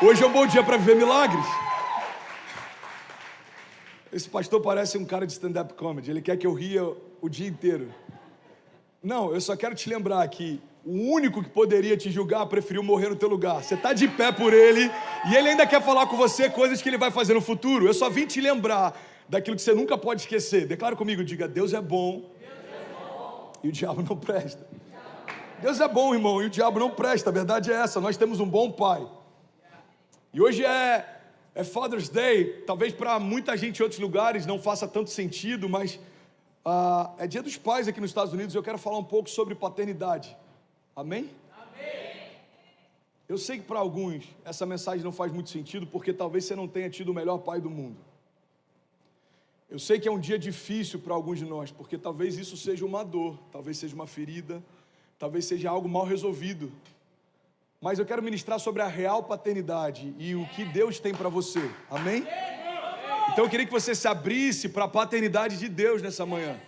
Hoje é um bom dia para viver milagres. Esse pastor parece um cara de stand-up comedy. Ele quer que eu ria o dia inteiro. Não, eu só quero te lembrar que o único que poderia te julgar preferiu morrer no teu lugar. Você está de pé por ele e ele ainda quer falar com você coisas que ele vai fazer no futuro. Eu só vim te lembrar daquilo que você nunca pode esquecer. Declara comigo, diga: Deus é bom, e o diabo não presta. Deus é bom, irmão, e o diabo não presta. A verdade é essa, nós temos um bom pai. E hoje é Father's Day. Talvez para muita gente em outros lugares não faça tanto sentido, mas é dia dos pais aqui nos Estados Unidos. Eu quero falar um pouco sobre paternidade. Amém? Amém. Eu sei que para alguns essa mensagem não faz muito sentido, porque talvez você não tenha tido o melhor pai do mundo. Eu sei que é um dia difícil para alguns de nós, porque talvez isso seja uma dor, talvez seja uma ferida, talvez seja algo mal resolvido. Mas eu quero ministrar sobre a real paternidade e o que Deus tem para você. Amém? Então eu queria que você se abrisse para a paternidade de Deus nessa manhã.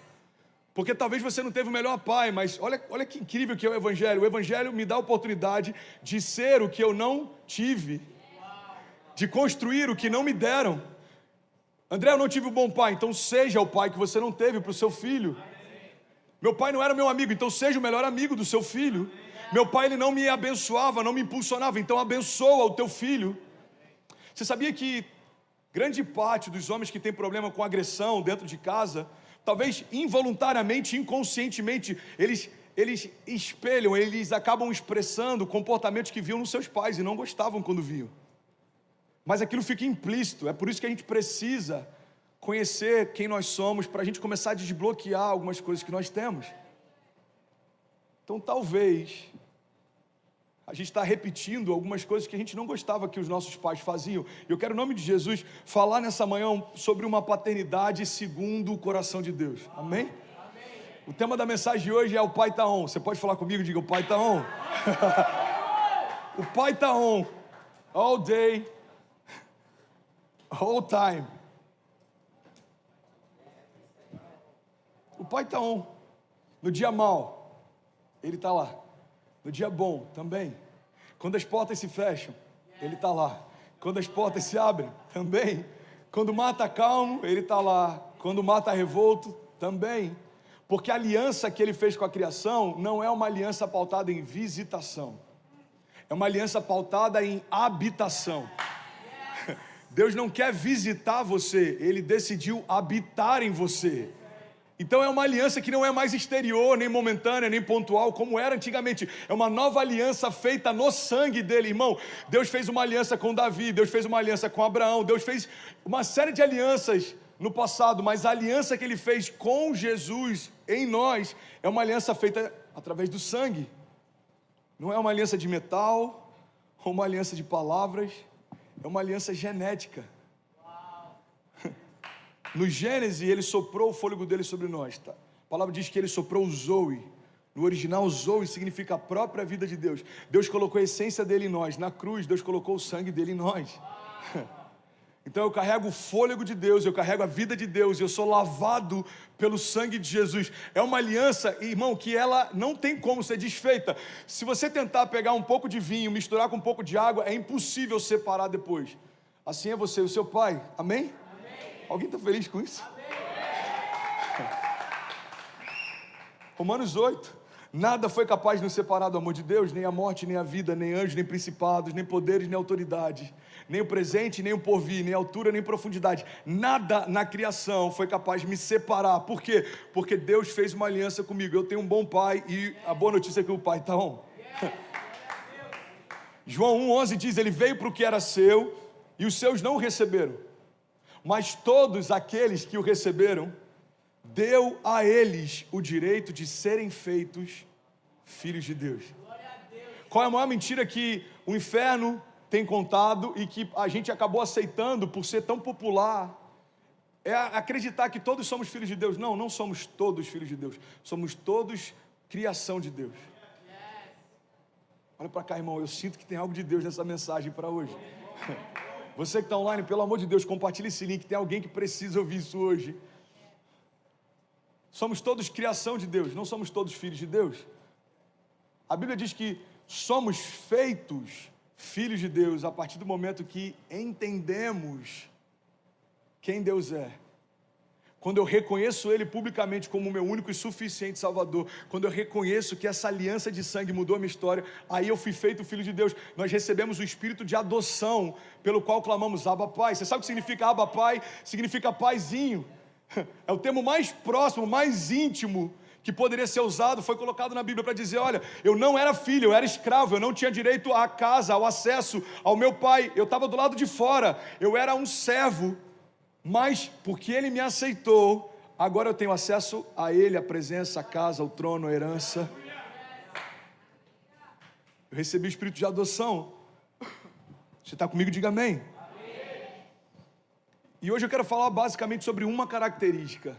Porque talvez você não teve o melhor pai, mas olha que incrível que é o Evangelho. O Evangelho me dá a oportunidade de ser o que eu não tive, de construir o que não me deram. André, eu não tive um bom pai, então seja o pai que você não teve para o seu filho. Meu pai não era meu amigo, então seja o melhor amigo do seu filho. Meu pai, ele não me abençoava, não me impulsionava, então abençoa o teu filho. Você sabia que grande parte dos homens que têm problema com agressão dentro de casa, talvez involuntariamente, inconscientemente, eles espelham, eles acabam expressando comportamentos que viam nos seus pais e não gostavam quando viam. Mas aquilo fica implícito, é por isso que a gente precisa conhecer quem nós somos, para a gente começar a desbloquear algumas coisas que nós temos. Então talvez a gente está repetindo algumas coisas que a gente não gostava que os nossos pais faziam. Eu quero, em nome de Jesus, falar nessa manhã sobre uma paternidade segundo o coração de Deus. Amém? O tema da mensagem de hoje é o pai tá on. Você pode falar comigo? Diga: o pai tá on. O pai tá on. All day, all time. O pai tá on. No dia mau, ele está lá. No dia bom, também. Quando as portas se fecham, ele está lá. Quando as portas se abrem, também. Quando o mar está calmo, ele está lá. Quando o mar está revolto, também. Porque a aliança que ele fez com a criação não é uma aliança pautada em visitação. É uma aliança pautada em habitação. Deus não quer visitar você, ele decidiu habitar em você. Então é uma aliança que não é mais exterior, nem momentânea, nem pontual, como era antigamente. É uma nova aliança feita no sangue dele, irmão. Deus fez uma aliança com Davi, Deus fez uma aliança com Abraão, Deus fez uma série de alianças no passado, mas a aliança que ele fez com Jesus em nós é uma aliança feita através do sangue. Não é uma aliança de metal, ou uma aliança de palavras, é uma aliança genética. No Gênesis, ele soprou o fôlego dele sobre nós, tá? A palavra diz que ele soprou o Zoe. No original, Zoe significa a própria vida de Deus. Deus colocou a essência dele em nós. Na cruz, Deus colocou o sangue dele em nós. Então eu carrego o fôlego de Deus, eu carrego a vida de Deus, eu sou lavado pelo sangue de Jesus. É uma aliança, irmão, que ela não tem como ser desfeita. Se você tentar pegar um pouco de vinho, misturar com um pouco de água, é impossível separar depois. Assim é você e o seu pai. Amém? Alguém está feliz com isso? Amém. Romanos 8. Nada foi capaz de nos separar do amor de Deus, nem a morte, nem a vida, nem anjos, nem principados, nem poderes, nem autoridades, nem o presente, nem o porvir, nem altura, nem profundidade. Nada na criação foi capaz de me separar. Por quê? Porque Deus fez uma aliança comigo. Eu tenho um bom pai e a boa notícia é que o pai está on. João 1,11 diz: ele veio para o que era seu e os seus não o receberam. Mas todos aqueles que o receberam, deu a eles o direito de serem feitos filhos de Deus. Qual é a maior mentira que o inferno tem contado e que a gente acabou aceitando por ser tão popular? É acreditar que todos somos filhos de Deus. Não, não somos todos filhos de Deus. Somos todos criação de Deus. Olha para cá, irmão, eu sinto que tem algo de Deus nessa mensagem para hoje. Você que está online, pelo amor de Deus, compartilhe esse link. Tem alguém que precisa ouvir isso hoje. Somos todos criação de Deus, não somos todos filhos de Deus. A Bíblia diz que somos feitos filhos de Deus a partir do momento que entendemos quem Deus é. Quando eu reconheço Ele publicamente como o meu único e suficiente Salvador, quando eu reconheço que essa aliança de sangue mudou a minha história, aí eu fui feito filho de Deus. Nós recebemos o espírito de adoção, pelo qual clamamos Abba Pai. Você sabe o que significa Abba Pai? Significa paizinho. É o termo mais próximo, mais íntimo que poderia ser usado, foi colocado na Bíblia para dizer, olha, eu não era filho, eu era escravo, eu não tinha direito à casa, ao acesso ao meu pai, eu estava do lado de fora, eu era um servo, mas porque Ele me aceitou, agora eu tenho acesso a Ele, a presença, a casa, o trono, a herança. Eu recebi o espírito de adoção. Você está comigo? Diga amém. E hoje eu quero falar basicamente sobre uma característica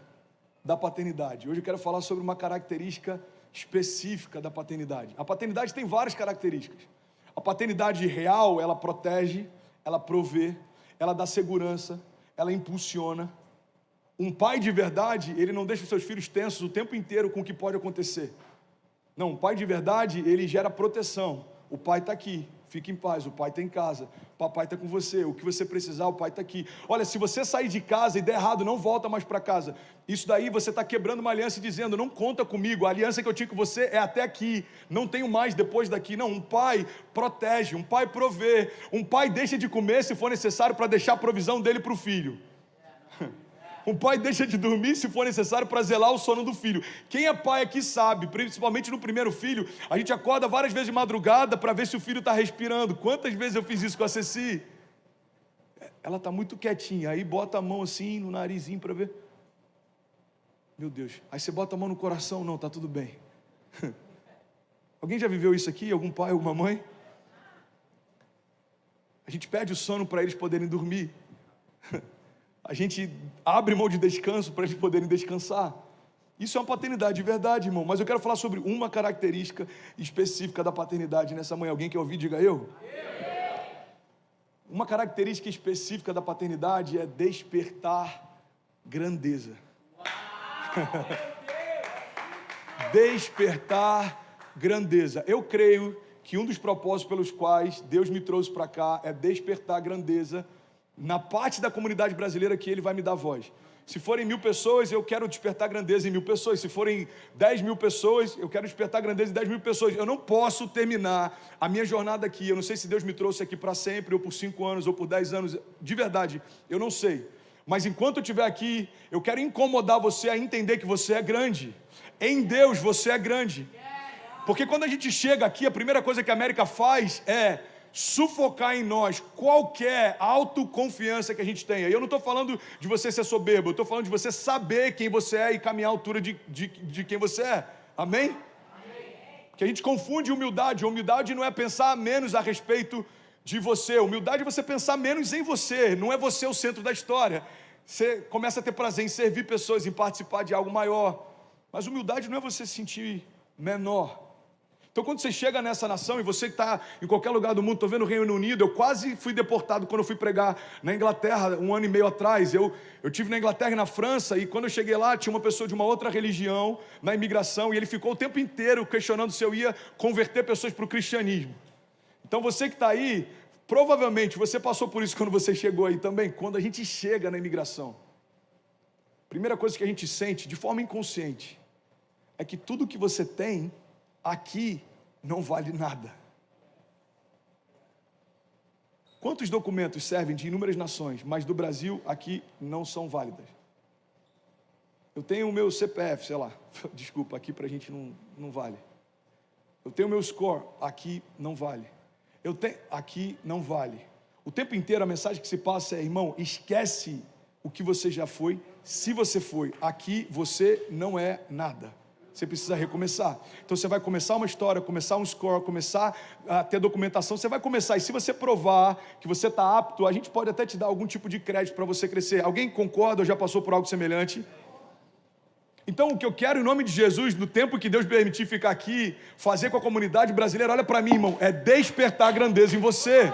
da paternidade. Hoje eu quero falar sobre uma característica específica da paternidade. A paternidade tem várias características. A paternidade real, ela protege, ela provê, ela dá segurança, ela impulsiona. Um pai de verdade, ele não deixa os seus filhos tensos o tempo inteiro com o que pode acontecer. Não, um pai de verdade, ele gera proteção. O pai está aqui, fica em paz, o pai está em casa, o papai está com você, o que você precisar, o pai está aqui. Olha, se você sair de casa e der errado, não volta mais para casa. Isso daí você está quebrando uma aliança e dizendo, não conta comigo, a aliança que eu tinha com você é até aqui, não tenho mais depois daqui. Não, um pai protege, um pai provê, um pai deixa de comer se for necessário para deixar a provisão dele para o filho. Um pai deixa de dormir se for necessário para zelar o sono do filho. Quem é pai aqui sabe, principalmente no primeiro filho, a gente acorda várias vezes de madrugada para ver se o filho está respirando. Quantas vezes eu fiz isso com a Ceci? Ela está muito quietinha, aí bota a mão assim no narizinho para ver. Meu Deus, aí você bota a mão no coração, não, está tudo bem. Alguém já viveu isso aqui? Algum pai, alguma mãe? A gente pede o sono para eles poderem dormir. A gente abre mão de descanso para eles poderem descansar. Isso é uma paternidade de verdade, irmão. Mas eu quero falar sobre uma característica específica da paternidade nessa manhã. Alguém quer ouvir? Diga eu. Uma característica específica da paternidade é despertar grandeza. Despertar grandeza. Eu creio que um dos propósitos pelos quais Deus me trouxe para cá é despertar grandeza na parte da comunidade brasileira que Ele vai me dar voz. Se forem 1.000 pessoas, eu quero despertar grandeza em 1.000 pessoas. Se forem 10.000 pessoas, eu quero despertar grandeza em 10.000 pessoas. Eu não posso terminar a minha jornada aqui. Eu não sei se Deus me trouxe aqui para sempre, ou por 5 anos, ou por 10 anos. De verdade, eu não sei. Mas enquanto eu estiver aqui, eu quero incomodar você a entender que você é grande. Em Deus, você é grande. Porque quando a gente chega aqui, a primeira coisa que a América faz é sufocar em nós qualquer autoconfiança que a gente tenha. E eu não estou falando de você ser soberbo, eu estou falando de você saber quem você é e caminhar à altura de quem você é. Amém? Que a gente confunde humildade. Humildade não é pensar menos a respeito de você. Humildade é você pensar menos em você. Não é você o centro da história. Você começa a ter prazer em servir pessoas, em participar de algo maior. Mas humildade não é você se sentir menor. Então quando você chega nessa nação, e você que está em qualquer lugar do mundo, estou vendo o Reino Unido, eu quase fui deportado quando eu fui pregar na Inglaterra, 1 ano e meio atrás. Eu tive na Inglaterra e na França, e quando eu cheguei lá, tinha uma pessoa de uma outra religião na imigração, e ele ficou o tempo inteiro questionando se eu ia converter pessoas para o cristianismo. Então você que está aí, provavelmente você passou por isso quando você chegou aí também. Quando a gente chega na imigração, a primeira coisa que a gente sente, de forma inconsciente, é que tudo que você tem aqui não vale nada. Quantos documentos servem de inúmeras nações, mas do Brasil aqui não são válidas? Eu tenho o meu CPF, sei lá, desculpa, aqui pra gente não vale. Eu tenho o meu score, aqui não vale. Eu tenho, aqui não vale. O tempo inteiro a mensagem que se passa é, irmão, esquece o que você já foi, se você foi, aqui você não é nada. Você precisa recomeçar. Então você vai começar uma história, começar um score, começar a ter documentação, você vai começar. E se você provar que você está apto, a gente pode até te dar algum tipo de crédito para você crescer. Alguém concorda ou já passou por algo semelhante? Então o que eu quero em nome de Jesus, no tempo que Deus permitir ficar aqui, fazer com a comunidade brasileira, olha para mim, irmão, é despertar a grandeza em você.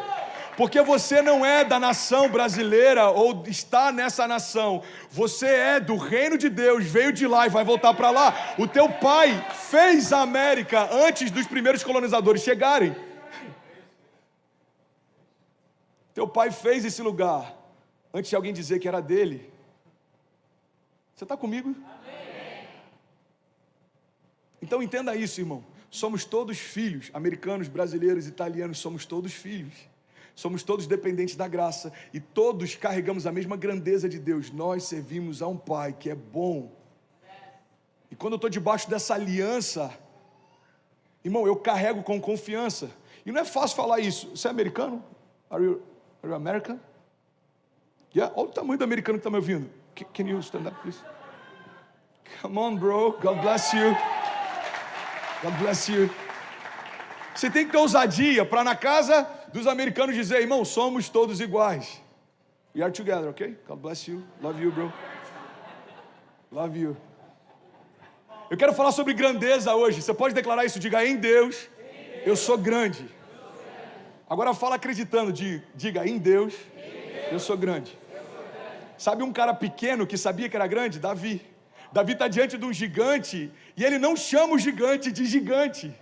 Porque você não é da nação brasileira ou está nessa nação. Você é do reino de Deus, veio de lá e vai voltar para lá. O teu pai fez a América antes dos primeiros colonizadores chegarem. Teu pai fez esse lugar antes de alguém dizer que era dele. Você está comigo? Amém. Então entenda isso, irmão. Somos todos filhos, americanos, brasileiros, italianos, somos todos filhos. Somos todos dependentes da graça e todos carregamos a mesma grandeza de Deus. Nós servimos a um Pai que é bom. E quando eu estou debaixo dessa aliança, irmão, eu carrego com confiança. E não é fácil falar isso. Você é americano? Are you American? Yeah? Olha o tamanho do americano que está me ouvindo. Can you stand up, please? Come on, bro. God bless you. God bless you. Você tem que ter ousadia para na casa dos americanos dizer, irmão, somos todos iguais. We are together, ok? God bless you. Love you, bro. Love you. Eu quero falar sobre grandeza hoje. Você pode declarar isso? Diga, em Deus, eu sou grande. Agora fala acreditando. Diga, em Deus, eu sou grande. Sabe um cara pequeno que sabia que era grande? Davi. Davi está diante de um gigante e ele não chama o gigante de gigante.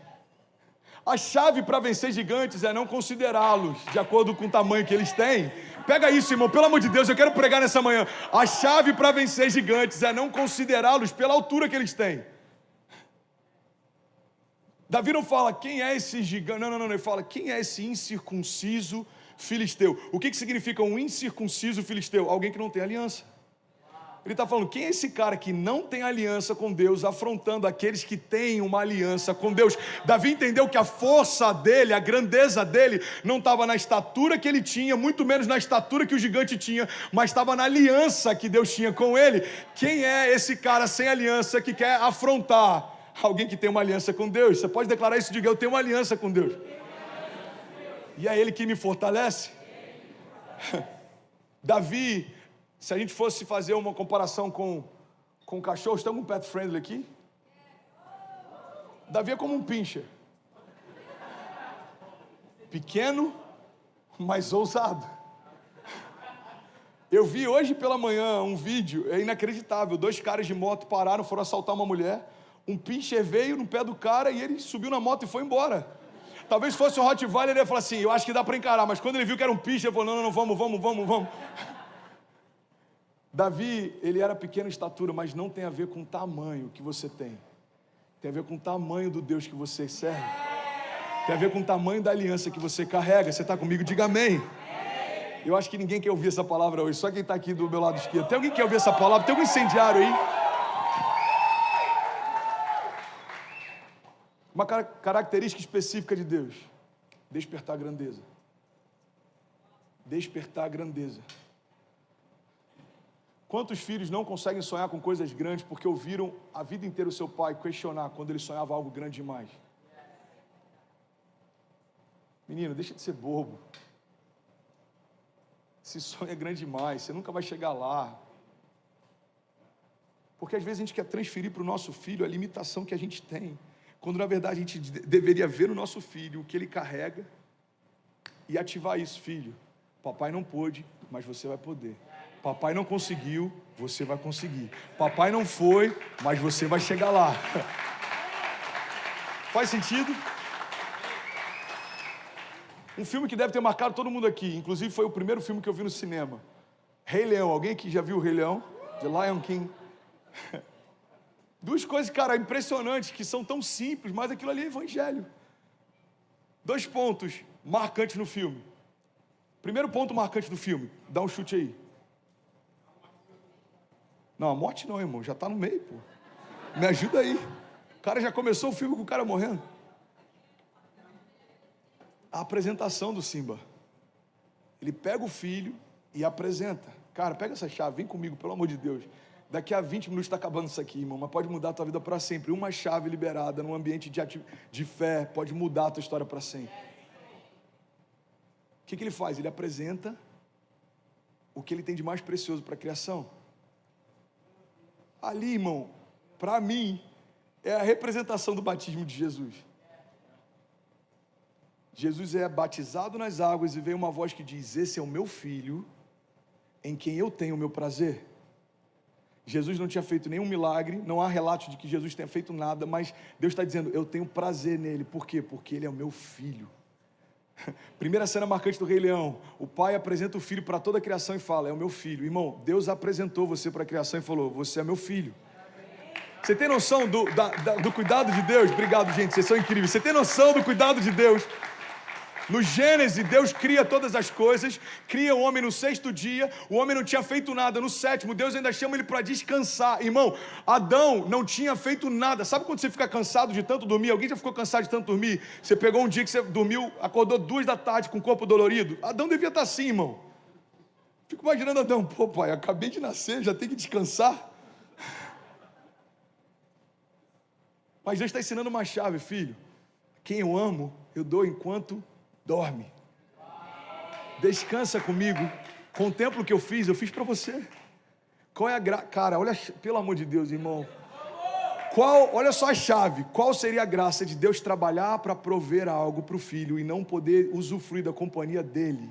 A chave para vencer gigantes é não considerá-los de acordo com o tamanho que eles têm. Pega isso, irmão, pelo amor de Deus, eu quero pregar nessa manhã. A chave para vencer gigantes é não considerá-los pela altura que eles têm. Davi não fala, quem é esse gigante? Não, ele fala, quem é esse incircunciso filisteu? O que significa um incircunciso filisteu? Alguém que não tem aliança. Ele está falando, quem é esse cara que não tem aliança com Deus, afrontando aqueles que têm uma aliança com Deus? Davi entendeu que a força dele, a grandeza dele, não estava na estatura que ele tinha, muito menos na estatura que o gigante tinha, mas estava na aliança que Deus tinha com ele. Quem é esse cara sem aliança que quer afrontar alguém que tem uma aliança com Deus? Você pode declarar isso, diga, eu tenho uma aliança com Deus. E é Ele que me fortalece. Davi, se a gente fosse fazer uma comparação com cachorros, tem algum pet friendly aqui? Davi é como um pincher. Pequeno, mas ousado. Eu vi hoje pela manhã um vídeo, é inacreditável. 2 caras de moto pararam, foram assaltar uma mulher. Um pincher veio no pé do cara e ele subiu na moto e foi embora. Talvez fosse um Rottweiler, ele ia falar assim, eu acho que dá para encarar. Mas quando ele viu que era um pincher, ele falou, não, vamos. Davi, ele era pequeno em estatura, mas não tem a ver com o tamanho que você tem. Tem a ver com o tamanho do Deus que você serve. Tem a ver com o tamanho da aliança que você carrega. Você está comigo? Diga amém. Eu acho que ninguém quer ouvir essa palavra hoje, só quem está aqui do meu lado esquerdo. Tem alguém que quer ouvir essa palavra? Tem algum incendiário aí? Uma característica específica de Deus: despertar a grandeza. Despertar a grandeza. Quantos filhos não conseguem sonhar com coisas grandes porque ouviram a vida inteira o seu pai questionar quando ele sonhava algo grande demais? Menino, deixa de ser bobo. Esse sonho é grande demais, você nunca vai chegar lá. Porque às vezes a gente quer transferir para o nosso filho a limitação que a gente tem, quando na verdade a gente deveria ver no nosso filho o que ele carrega e ativar isso. Filho, papai não pôde, mas você vai poder. Papai não conseguiu, você vai conseguir. Papai não foi, mas você vai chegar lá. Faz sentido? Um filme que deve ter marcado todo mundo aqui, inclusive foi o primeiro filme que eu vi no cinema. Rei Leão. Alguém aqui já viu o Rei Leão? The Lion King. 2 coisas, cara, impressionantes, que são tão simples, mas aquilo ali é evangelho. 2 pontos marcantes no filme. Primeiro ponto marcante do filme, dá um chute aí. Não, a morte não, irmão, já está no meio, pô. Me ajuda aí. O cara já começou o filme com o cara morrendo. A apresentação do Simba. Ele pega o filho e apresenta. Cara, pega essa chave, vem comigo, pelo amor de Deus. Daqui a 20 minutos está acabando isso aqui, irmão, mas pode mudar a tua vida para sempre. Uma chave liberada num ambiente de fé pode mudar a tua história para sempre. O que ele faz? Ele apresenta o que ele tem de mais precioso para a criação. Ali, irmão, para mim, é a representação do batismo de Jesus. Jesus é batizado nas águas e vem uma voz que diz: esse é o meu filho, em quem eu tenho o meu prazer. Jesus não tinha feito nenhum milagre, não há relato de que Jesus tenha feito nada, mas Deus está dizendo, eu tenho prazer nele. Por quê? Porque ele é o meu filho. Primeira cena marcante do Rei Leão. O pai apresenta o filho para toda a criação e fala: é o meu filho. Irmão, Deus apresentou você para a criação e falou: você é meu filho. Você tem noção do cuidado de Deus? Obrigado, gente, vocês são incríveis. Você tem noção do cuidado de Deus? No Gênesis, Deus cria todas as coisas, cria o homem no 6º dia, o homem não tinha feito nada. No 7º, Deus ainda chama ele para descansar. Irmão, Adão não tinha feito nada. Sabe quando você fica cansado de tanto dormir? Alguém já ficou cansado de tanto dormir? Você pegou um dia que você dormiu, acordou 2 da tarde com o corpo dolorido? Adão devia estar assim, irmão. Fico imaginando Adão: pô, pai, acabei de nascer, já tem que descansar. Mas Deus está ensinando uma chave, filho. Quem eu amo, eu dou enquanto dorme. Descansa comigo. Contempla o que eu fiz para você. Qual é a graça? Cara, olha, pelo amor de Deus, irmão. Olha só a chave. Qual seria a graça de Deus trabalhar para prover algo para o filho e não poder usufruir da companhia dele?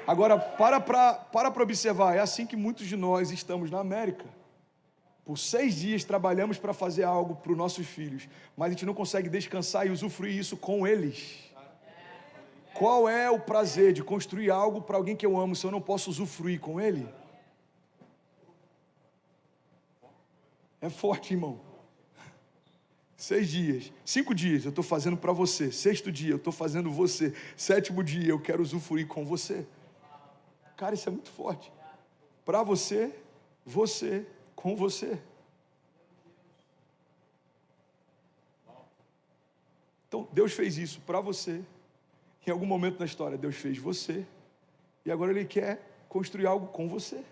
Agora, para observar. É assim que muitos de nós estamos na América. Por 6 dias trabalhamos para fazer algo para os nossos filhos, mas a gente não consegue descansar e usufruir isso com eles. Qual é o prazer de construir algo para alguém que eu amo se eu não posso usufruir com ele? É forte, irmão. 6 dias, 5 dias eu estou fazendo para você. 6º dia eu estou fazendo você. 7º dia eu quero usufruir com você. Cara, isso é muito forte. Para você, com você. Então, Deus fez isso para você. Em algum momento na história, Deus fez você. E agora Ele quer construir algo com você.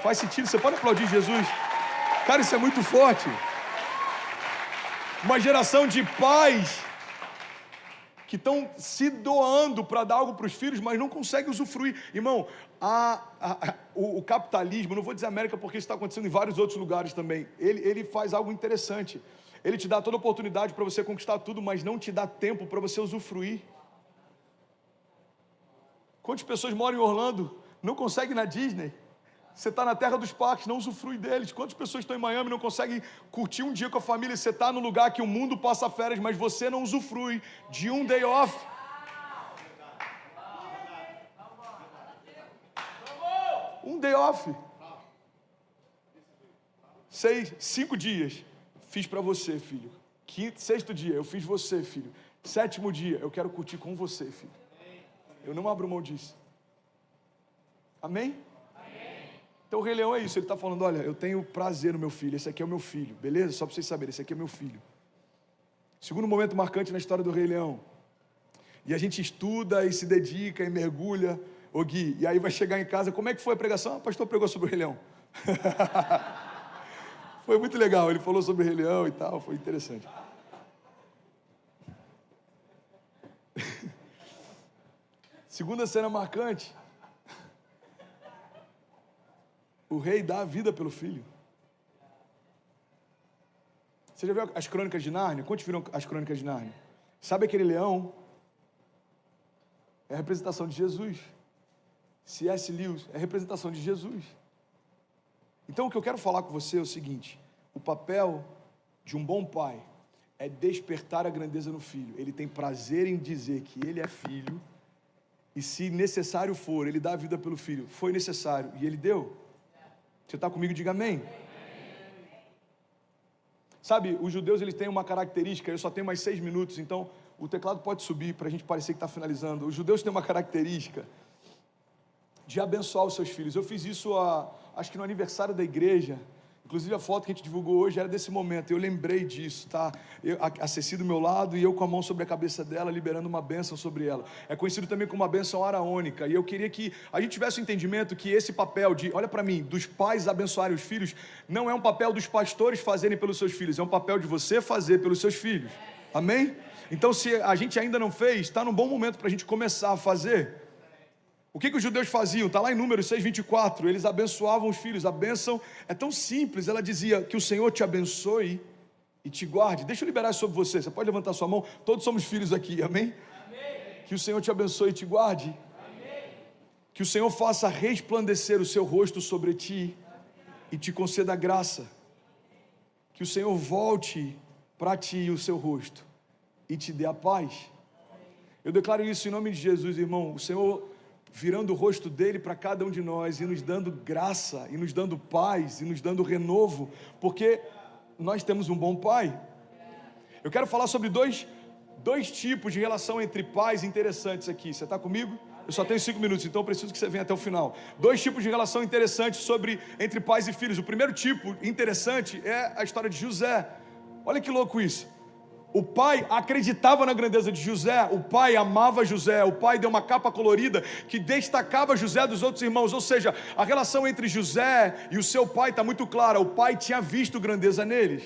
Faz sentido? Você pode aplaudir Jesus? Cara, isso é muito forte. Uma geração de pais que estão se doando para dar algo para os filhos, mas não conseguem usufruir. Irmão, o capitalismo, não vou dizer América porque isso está acontecendo em vários outros lugares também, ele faz algo interessante. Ele te dá toda a oportunidade para você conquistar tudo, mas não te dá tempo para você usufruir. Quantas pessoas moram em Orlando, não conseguem ir na Disney? Você está na terra dos parques, não usufrui deles. Quantas pessoas estão em Miami, não conseguem curtir um dia com a família? Você está no lugar que o mundo passa férias, mas você não usufrui de um day off. Um day off. 5 dias, fiz para você, filho. 6º dia, eu fiz você, filho. 7º dia, eu quero curtir com você, filho. Eu não abro mão disso. Amém? Então o Rei Leão é isso, ele está falando: olha, eu tenho prazer no meu filho, esse aqui é o meu filho, beleza? Só para vocês saberem, esse aqui é meu filho. Segundo momento marcante na história do Rei Leão. E a gente estuda e se dedica e mergulha. Ô Gui, e aí vai chegar em casa, como é que foi a pregação? O pastor pregou sobre o Rei Leão. Foi muito legal, ele falou sobre o Rei Leão e tal, foi interessante. Segunda cena marcante. O rei dá a vida pelo filho. Você já viu as Crônicas de Nárnia? Quantos viram as Crônicas de Nárnia? Sabe aquele leão? É a representação de Jesus. C.S. Lewis é a representação de Jesus. Então o que eu quero falar com você é o seguinte: o papel de um bom pai é despertar a grandeza no filho. Ele tem prazer em dizer que ele é filho, e se necessário for, ele dá a vida pelo filho. Foi necessário e ele deu. Você está comigo? Diga amém. Sabe, os judeus eles têm uma característica, eu só tenho mais 6 minutos, então o teclado pode subir para a gente parecer que está finalizando. Os judeus têm uma característica de abençoar os seus filhos. Eu fiz isso, acho que no aniversário da igreja. Inclusive a foto que a gente divulgou hoje era desse momento. Eu lembrei disso, tá? A Ceci do meu lado e eu com a mão sobre a cabeça dela, liberando uma bênção sobre ela. É conhecido também como uma bênção araônica. E eu queria que a gente tivesse o entendimento que esse papel de, olha para mim, dos pais abençoarem os filhos, não é um papel dos pastores fazerem pelos seus filhos, é um papel de você fazer pelos seus filhos. Amém? Então, se a gente ainda não fez, está num bom momento para a gente começar a fazer. O que os judeus faziam? Está lá em Números 6:24, eles abençoavam os filhos. A bênção é tão simples, ela dizia: que o Senhor te abençoe e te guarde. Deixa eu liberar sobre você, você pode levantar sua mão, todos somos filhos aqui, amém? Que o Senhor te abençoe e te guarde. Que o Senhor faça resplandecer o seu rosto sobre ti e te conceda graça. Que o Senhor volte para ti o seu rosto e te dê a paz. Eu declaro isso em nome de Jesus, irmão. O Senhor virando o rosto dele para cada um de nós e nos dando graça, e nos dando paz, e nos dando renovo, porque nós temos um bom Pai. Eu quero falar sobre dois tipos de relação entre pais interessantes aqui. Você está comigo? Eu só tenho 5 minutos, então eu preciso que você venha até o final. 2 tipos de relação interessantes entre pais e filhos. O primeiro tipo interessante é a história de José. Olha que louco isso. O pai acreditava na grandeza de José, o pai amava José, o pai deu uma capa colorida que destacava José dos outros irmãos, ou seja, a relação entre José e o seu pai está muito clara. O pai tinha visto grandeza neles.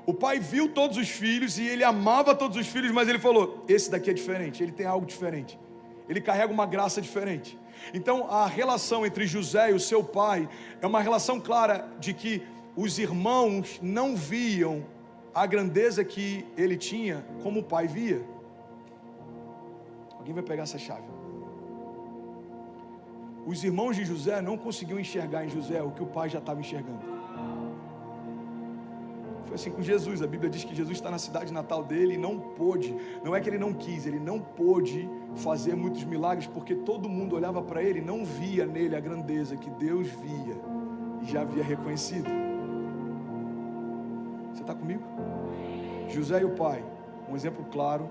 O pai viu todos os filhos e ele amava todos os filhos, mas ele falou: esse daqui é diferente, ele tem algo diferente, ele carrega uma graça diferente. Então a relação entre José e o seu pai é uma relação clara de que os irmãos não viam a grandeza que ele tinha como o pai via. Alguém vai pegar essa chave? Os irmãos de José não conseguiam enxergar em José o que o pai já estava enxergando. Foi assim com Jesus. A Bíblia diz que Jesus está na cidade natal dele e não pôde, não é que ele não quis, ele não pôde fazer muitos milagres, porque todo mundo olhava para ele e não via nele a grandeza que Deus via e já havia reconhecido. Você está comigo? José e o pai, um exemplo claro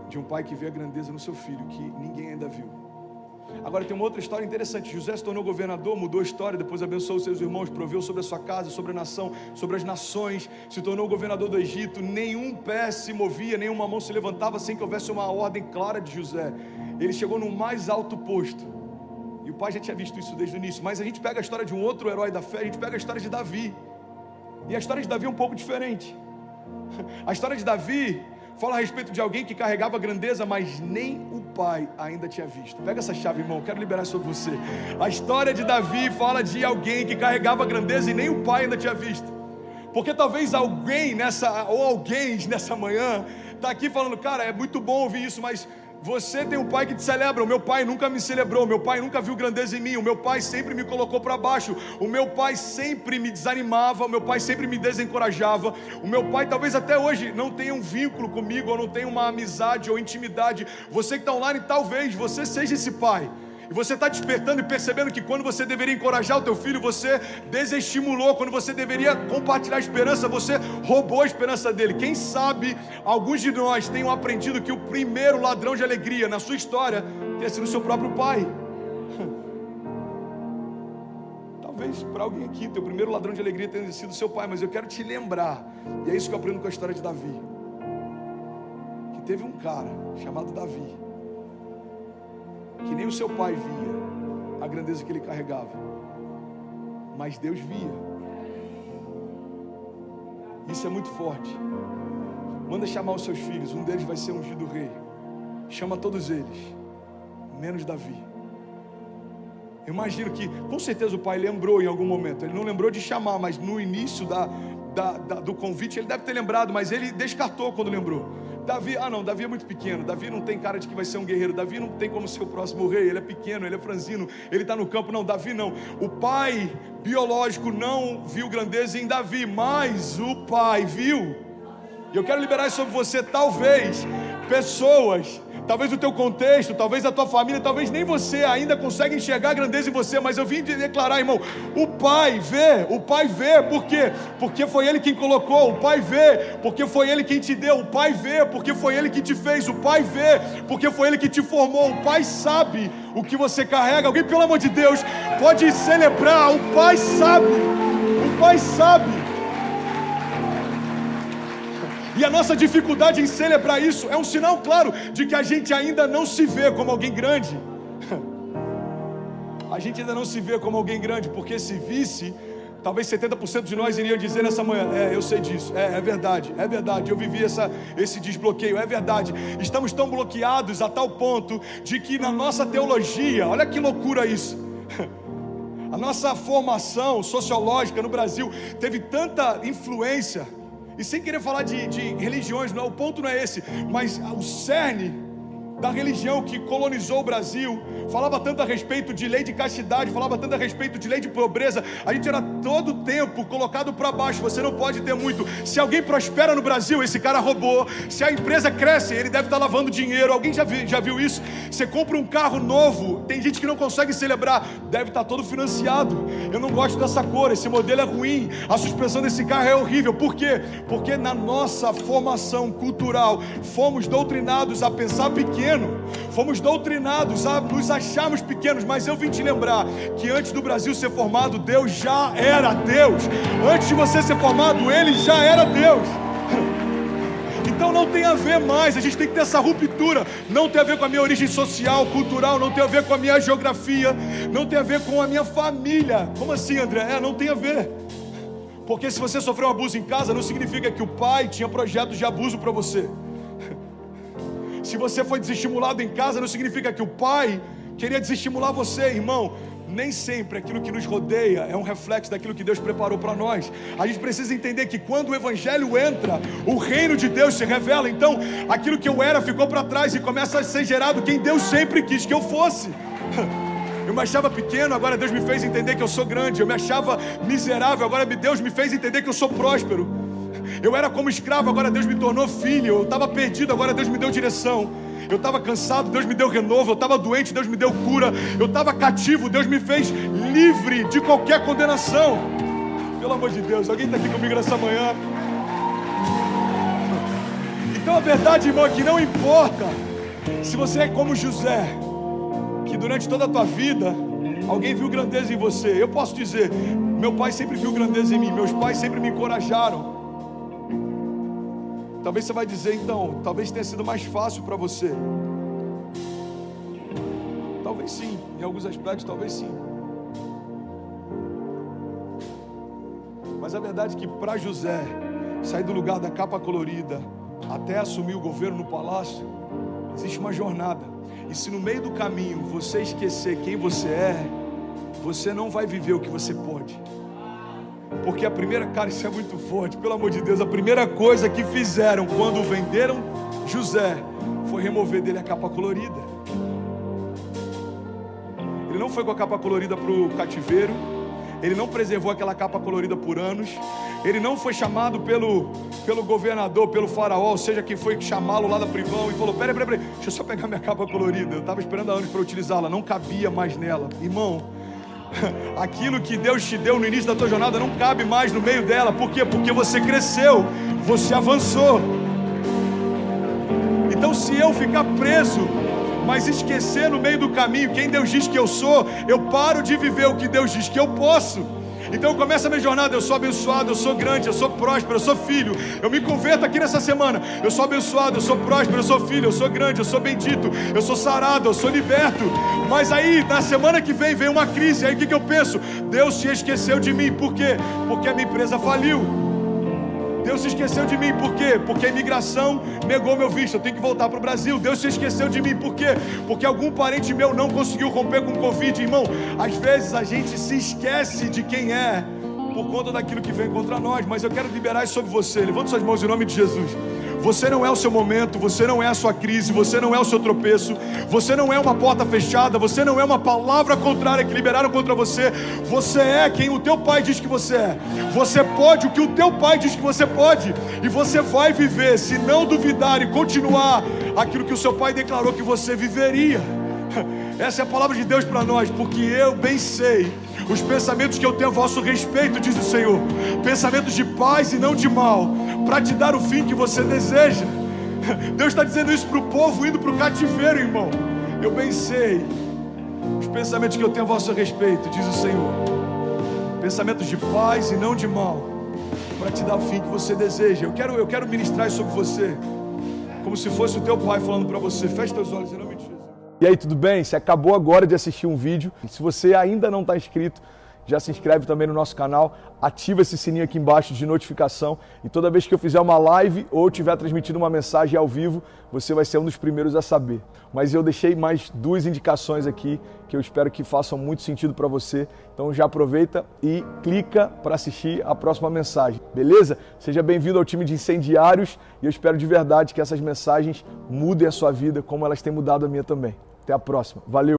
de um pai que vê a grandeza no seu filho, que ninguém ainda viu. Agora tem uma outra história interessante. José se tornou governador, mudou a história, depois abençoou os seus irmãos, proveu sobre a sua casa, sobre a nação, sobre as nações, se tornou governador do Egito. Nenhum pé se movia, nenhuma mão se levantava sem que houvesse uma ordem clara de José. Ele chegou no mais alto posto, e o pai já tinha visto isso desde o início. Mas a gente pega a história de um outro herói da fé, a gente pega a história de Davi, e a história de Davi é um pouco diferente. A história de Davi fala a respeito de alguém que carregava grandeza, mas nem o pai ainda tinha visto. Pega essa chave, irmão, quero liberar sobre você. A história de Davi fala de alguém que carregava grandeza e nem o pai ainda tinha visto. Porque talvez alguém nessa manhã está aqui falando: cara, é muito bom ouvir isso, mas você tem um pai que te celebra. O meu pai nunca me celebrou, o meu pai nunca viu grandeza em mim, o meu pai sempre me colocou para baixo, o meu pai sempre me desanimava, o meu pai sempre me desencorajava, o meu pai talvez até hoje não tenha um vínculo comigo, ou não tenha uma amizade ou intimidade. Você que está online, talvez você seja esse pai, e você está despertando e percebendo que quando você deveria encorajar o teu filho, você desestimulou. Quando você deveria compartilhar a esperança, você roubou a esperança dele. Quem sabe alguns de nós tenham aprendido que o primeiro ladrão de alegria na sua história tenha sido o seu próprio pai. Talvez para alguém aqui, teu primeiro ladrão de alegria tenha sido o seu pai, mas eu quero te lembrar, e é isso que eu aprendo com a história de Davi, que teve um cara chamado Davi, que nem o seu pai via a grandeza que ele carregava, mas Deus via. Isso é muito forte. Manda chamar os seus filhos, um deles vai ser ungido rei. Chama todos eles, menos Davi. Eu imagino que, com certeza, o pai lembrou em algum momento. Ele não lembrou de chamar, mas no início do convite ele deve ter lembrado, mas ele descartou quando lembrou. Davi, Davi é muito pequeno, Davi não tem cara de que vai ser um guerreiro, Davi não tem como ser o próximo rei, ele é pequeno, ele é franzino, ele está no campo. Não, Davi não. O pai biológico não viu grandeza em Davi, mas o pai viu. E eu quero liberar isso sobre você. Talvez pessoas, talvez o teu contexto, talvez a tua família, talvez nem você ainda consegue enxergar a grandeza em você, mas eu vim te declarar, irmão, o pai vê, por quê? Porque foi ele quem colocou. O pai vê, porque foi ele quem te deu. O pai vê, porque foi ele que te fez. O pai vê, porque foi ele que te formou. O pai sabe o que você carrega. Alguém, pelo amor de Deus, pode celebrar. O pai sabe, o pai sabe. E a nossa dificuldade em celebrar isso é um sinal claro de que a gente ainda não se vê como alguém grande. A gente ainda não se vê como alguém grande, porque se visse, talvez 70% de nós iriam dizer nessa manhã: eu sei disso, é verdade, eu vivi esse desbloqueio, é verdade. Estamos tão bloqueados a tal ponto de que na nossa teologia, olha que loucura isso, a nossa formação sociológica no Brasil teve tanta influência. E sem querer falar de religiões, não, o ponto não é esse, mas o cerne da religião que colonizou o Brasil, falava tanto a respeito de lei de castidade, falava tanto a respeito de lei de pobreza, a gente era todo tempo colocado para baixo. Você não pode ter muito. Se alguém prospera no Brasil, esse cara roubou. Se a empresa cresce, ele deve estar lavando dinheiro. Alguém já viu isso? Você compra um carro novo, tem gente que não consegue celebrar, deve estar todo financiado. Eu não gosto dessa cor, esse modelo é ruim, a suspensão desse carro é horrível. Por quê? Porque na nossa formação cultural fomos doutrinados a pensar pequeno, fomos doutrinados a nos acharmos pequenos. Mas eu vim te lembrar que antes do Brasil ser formado, Deus já era Deus. Antes de você ser formado, Ele já era Deus. Então não tem a ver mais, a gente tem que ter essa ruptura. Não tem a ver com a minha origem social, cultural, não tem a ver com a minha geografia, não tem a ver com a minha família. Como assim, André? Não tem a ver. Porque se você sofreu um abuso em casa, não significa que o pai tinha projetos de abuso para você. Se você foi desestimulado em casa, não significa que o pai queria desestimular você, irmão. Nem sempre aquilo que nos rodeia é um reflexo daquilo que Deus preparou para nós. A gente precisa entender que quando o Evangelho entra, o reino de Deus se revela. Então, aquilo que eu era ficou para trás e começa a ser gerado quem Deus sempre quis que eu fosse. Eu me achava pequeno, agora Deus me fez entender que eu sou grande. Eu me achava miserável, agora Deus me fez entender que eu sou próspero. Eu era como escravo, agora Deus me tornou filho. Eu estava perdido, agora Deus me deu direção. Eu estava cansado, Deus me deu renovo. Eu estava doente, Deus me deu cura. Eu estava cativo, Deus me fez livre de qualquer condenação. Pelo amor de Deus, alguém está aqui comigo nessa manhã? Então a verdade, irmão, é que não importa se você é como José, que durante toda a tua vida alguém viu grandeza em você. Eu posso dizer, meu pai sempre viu grandeza em mim, meus pais sempre me encorajaram. Talvez você vai dizer, então, talvez tenha sido mais fácil para você. Talvez sim, em alguns aspectos, talvez sim. Mas a verdade é que para José sair do lugar da capa colorida até assumir o governo no palácio, existe uma jornada. E se no meio do caminho você esquecer quem você é, você não vai viver o que você pode. Porque a primeira, cara, isso é muito forte, pelo amor de Deus, a primeira coisa que fizeram quando venderam José foi remover dele a capa colorida. Ele não foi com a capa colorida para o cativeiro, ele não preservou aquela capa colorida por anos, ele não foi chamado pelo governador, pelo faraó, ou seja, quem foi chamá-lo lá da prisão e falou, peraí, deixa eu só pegar minha capa colorida, eu estava esperando há anos para utilizá-la, não cabia mais nela. Irmão, aquilo que Deus te deu no início da tua jornada não cabe mais no meio dela. Por quê? Porque você cresceu, você avançou. Então se eu ficar preso, mas esquecer no meio do caminho quem Deus diz que eu sou, eu paro de viver o que Deus diz que eu posso. Então começa a minha jornada, eu sou abençoado, eu sou grande, eu sou próspero, eu sou filho. Eu me converto aqui nessa semana, eu sou abençoado, eu sou próspero, eu sou filho, eu sou grande, eu sou bendito, eu sou sarado, eu sou liberto. Mas aí, na semana que vem uma crise, aí o que eu penso? Deus se esqueceu de mim, por quê? Porque a minha empresa faliu. Deus se esqueceu de mim, por quê? Porque a imigração negou meu visto, eu tenho que voltar para o Brasil. Deus se esqueceu de mim, por quê? Porque algum parente meu não conseguiu romper com o Covid. Irmão, às vezes a gente se esquece de quem é por conta daquilo que vem contra nós. Mas eu quero liberar isso sobre você. Levante suas mãos em nome de Jesus. Você não é o seu momento, você não é a sua crise, você não é o seu tropeço, você não é uma porta fechada, você não é uma palavra contrária que liberaram contra você. Você é quem o teu pai diz que você é. Você pode o que o teu pai diz que você pode. E você vai viver, se não duvidar e continuar aquilo que o seu pai declarou que você viveria. Essa é a palavra de Deus para nós, porque eu bem sei os pensamentos que eu tenho a vosso respeito, diz o Senhor, pensamentos de paz e não de mal, para te dar o fim que você deseja. Deus está dizendo isso para o povo indo para o cativeiro, irmão. Eu bem sei os pensamentos que eu tenho a vosso respeito, diz o Senhor, pensamentos de paz e não de mal, para te dar o fim que você deseja. Eu quero ministrar isso sobre você, como se fosse o teu pai falando para você. Feche teus olhos em nome de Jesus. E aí, tudo bem? Você acabou agora de assistir um vídeo. Se você ainda não está inscrito, já se inscreve também no nosso canal, ativa esse sininho aqui embaixo de notificação e toda vez que eu fizer uma live ou estiver transmitindo uma mensagem ao vivo, você vai ser um dos primeiros a saber. Mas eu deixei mais 2 indicações aqui que eu espero que façam muito sentido para você. Então já aproveita e clica para assistir a próxima mensagem, beleza? Seja bem-vindo ao time de incendiários e eu espero de verdade que essas mensagens mudem a sua vida como elas têm mudado a minha também. Até a próxima. Valeu!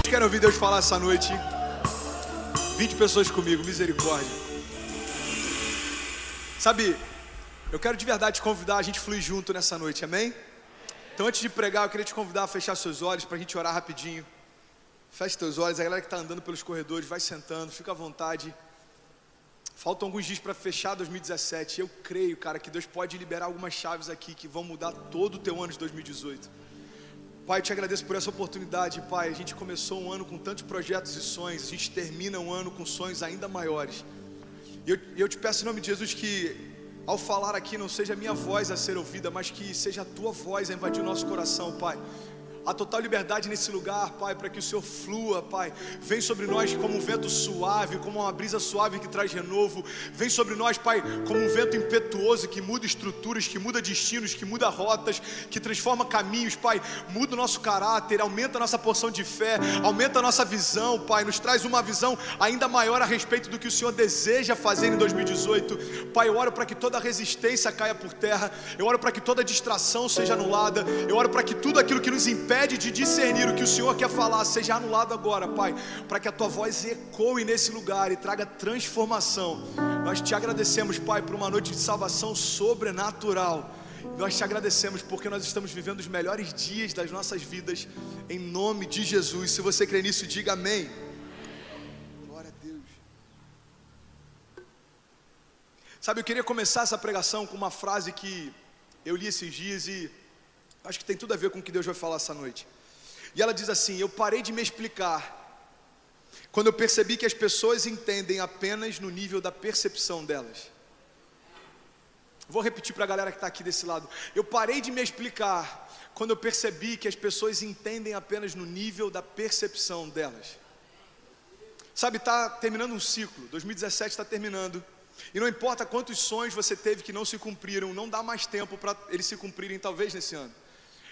Quero ouvir Deus falar essa noite. 20 pessoas comigo, misericórdia. Sabe, eu quero de verdade te convidar a gente fluir junto nessa noite, amém? Então antes de pregar, eu queria te convidar a fechar seus olhos pra gente orar rapidinho. Feche teus olhos, a galera que está andando pelos corredores, vai sentando, fica à vontade. Faltam alguns dias para fechar 2017. Eu creio, cara, que Deus pode liberar algumas chaves aqui que vão mudar todo o teu ano de 2018. Pai, eu te agradeço por essa oportunidade, Pai. A gente começou um ano com tantos projetos e sonhos, a gente termina um ano com sonhos ainda maiores. E eu te peço em nome de Jesus que, ao falar aqui, não seja a minha voz a ser ouvida, mas que seja a tua voz a invadir o nosso coração, Pai. A total liberdade nesse lugar, Pai, para que o Senhor flua, Pai. Vem sobre nós como um vento suave, como uma brisa suave que traz renovo. Vem sobre nós, Pai, como um vento impetuoso que muda estruturas, que muda destinos, que muda rotas, que transforma caminhos, Pai. Muda o nosso caráter, aumenta a nossa porção de fé, aumenta a nossa visão, Pai. Nos traz uma visão ainda maior a respeito do que o Senhor deseja fazer em 2018. Pai, eu oro para que toda resistência caia por terra. Eu oro para que toda distração seja anulada. Eu oro para que tudo aquilo que nos impede de discernir o que o Senhor quer falar seja anulado agora, Pai, para que a tua voz ecoe nesse lugar e traga transformação. Nós te agradecemos, Pai, por uma noite de salvação sobrenatural. Nós te agradecemos porque nós estamos vivendo os melhores dias das nossas vidas, em nome de Jesus. Se você crê nisso, diga amém. Glória a Deus. Sabe, eu queria começar essa pregação com uma frase que eu li esses dias e acho que tem tudo a ver com o que Deus vai falar essa noite. E ela diz assim: eu parei de me explicar quando eu percebi que as pessoas entendem apenas no nível da percepção delas. Vou repetir para a galera que está aqui desse lado. Eu parei de me explicar quando eu percebi que as pessoas entendem apenas no nível da percepção delas. Sabe, está terminando um ciclo, 2017 está terminando. E não importa quantos sonhos você teve que não se cumpriram, não dá mais tempo para eles se cumprirem talvez nesse ano.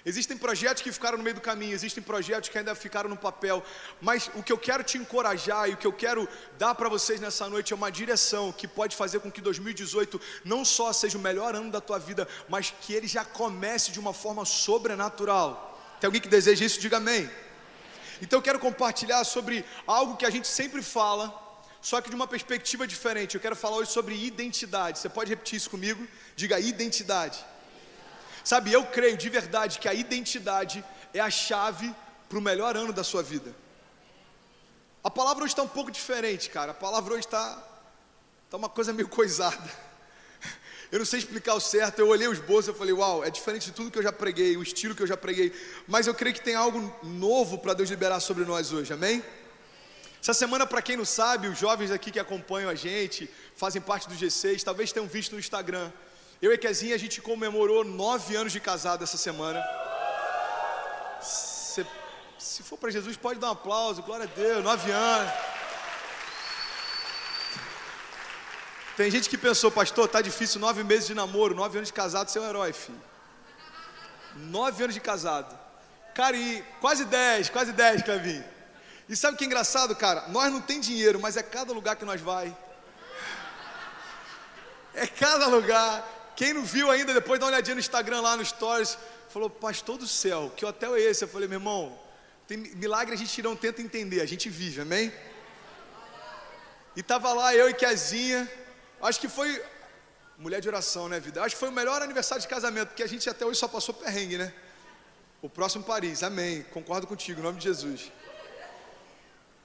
Existem projetos que ficaram no meio do caminho, existem projetos que ainda ficaram no papel, mas o que eu quero te encorajar e o que eu quero dar para vocês nessa noite é uma direção que pode fazer com que 2018 não só seja o melhor ano da tua vida, mas que ele já comece de uma forma sobrenatural. Tem alguém que deseja isso? Diga amém. Então eu quero compartilhar sobre algo que a gente sempre fala, só que de uma perspectiva diferente. Eu quero falar hoje sobre identidade. Você pode repetir isso comigo? Diga identidade. Sabe, eu creio de verdade que a identidade é a chave para o melhor ano da sua vida. A palavra hoje está um pouco diferente, cara. A palavra hoje está uma coisa meio coisada. Eu não sei explicar o certo. Eu olhei os bolsos e falei, uau, é diferente de tudo que eu já preguei, o estilo que eu já preguei. Mas eu creio que tem algo novo para Deus liberar sobre nós hoje, amém? Essa semana, para quem não sabe, os jovens aqui que acompanham a gente, fazem parte do G6, talvez tenham visto no Instagram. Eu e Kezinha, a gente comemorou 9 anos de casado essa semana. Se for para Jesus, pode dar um aplauso, glória a Deus, 9 anos. Tem gente que pensou, pastor, tá difícil, 9 meses de namoro, 9 anos de casado, você é um herói, filho. 9 anos de casado. Cara, e quase 10, Clevinho. E sabe o que é engraçado, cara? Nós não tem dinheiro, mas é cada lugar que nós vai. É cada lugar. Quem não viu ainda, depois dá uma olhadinha no Instagram lá, no Stories, falou, pastor do céu, que hotel é esse? Eu falei, meu irmão, tem milagre a gente não tenta entender, a gente vive, amém? E tava lá eu e Kezinha, acho que foi, mulher de oração, né, vida? Acho que foi o melhor aniversário de casamento, porque a gente até hoje só passou perrengue, né? O próximo Paris, amém, concordo contigo, em nome de Jesus.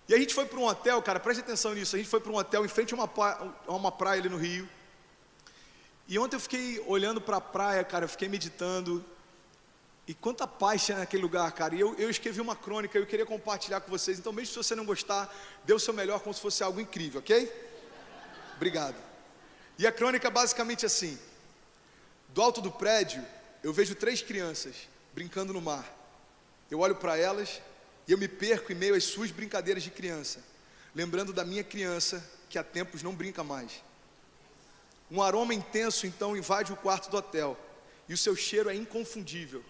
E a gente foi para um hotel, cara, preste atenção nisso, a gente foi para um hotel em frente a uma praia ali no Rio. E ontem eu fiquei olhando para a praia, cara, eu fiquei meditando. E quanta paz tinha naquele lugar, cara. E eu escrevi uma crônica, eu queria compartilhar com vocês. Então, mesmo se você não gostar, dê o seu melhor como se fosse algo incrível, ok? Obrigado. E a crônica é basicamente assim: do alto do prédio, eu vejo 3 crianças. brincando no mar. Eu olho para elas e eu me perco em meio às suas brincadeiras de criança, lembrando da minha criança que há tempos não brinca mais. Um aroma intenso então invade o quarto do hotel e o seu cheiro é inconfundível.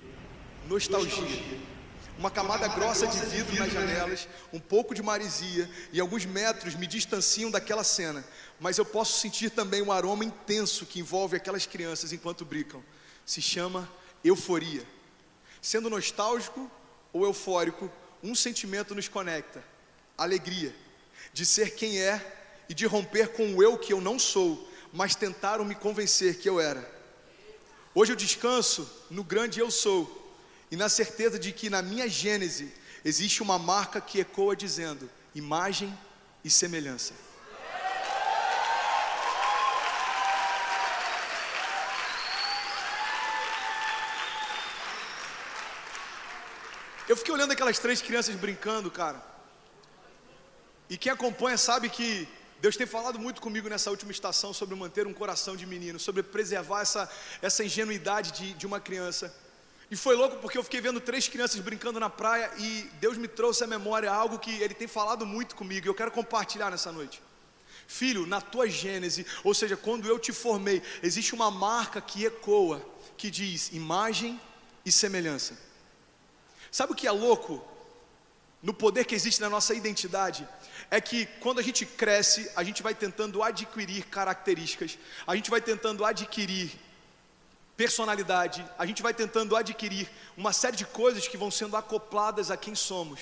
Nostalgia. Uma camada grossa de vidro nas janelas, um pouco de maresia e alguns metros me distanciam daquela cena, mas eu posso sentir também um aroma intenso que envolve aquelas crianças enquanto brincam. Se chama euforia. Sendo nostálgico ou eufórico, um sentimento nos conecta: alegria de ser quem é e de romper com o eu que eu não sou, mas tentaram me convencer que eu era. Hoje eu descanso no grande eu sou e na certeza de que na minha gênese existe uma marca que ecoa dizendo: imagem e semelhança. Eu fiquei olhando aquelas 3 crianças brincando, cara. E quem acompanha sabe que Deus tem falado muito comigo nessa última estação sobre manter um coração de menino, sobre preservar essa ingenuidade de uma criança. E foi louco porque eu fiquei vendo 3 crianças brincando na praia e Deus me trouxe à memória algo que Ele tem falado muito comigo e eu quero compartilhar nessa noite. Filho, na tua gênese, ou seja, quando eu te formei, existe uma marca que ecoa, que diz imagem e semelhança. Sabe o que é louco no poder que existe na nossa identidade? É que quando a gente cresce, a gente vai tentando adquirir características, a gente vai tentando adquirir personalidade, a gente vai tentando adquirir uma série de coisas que vão sendo acopladas a quem somos,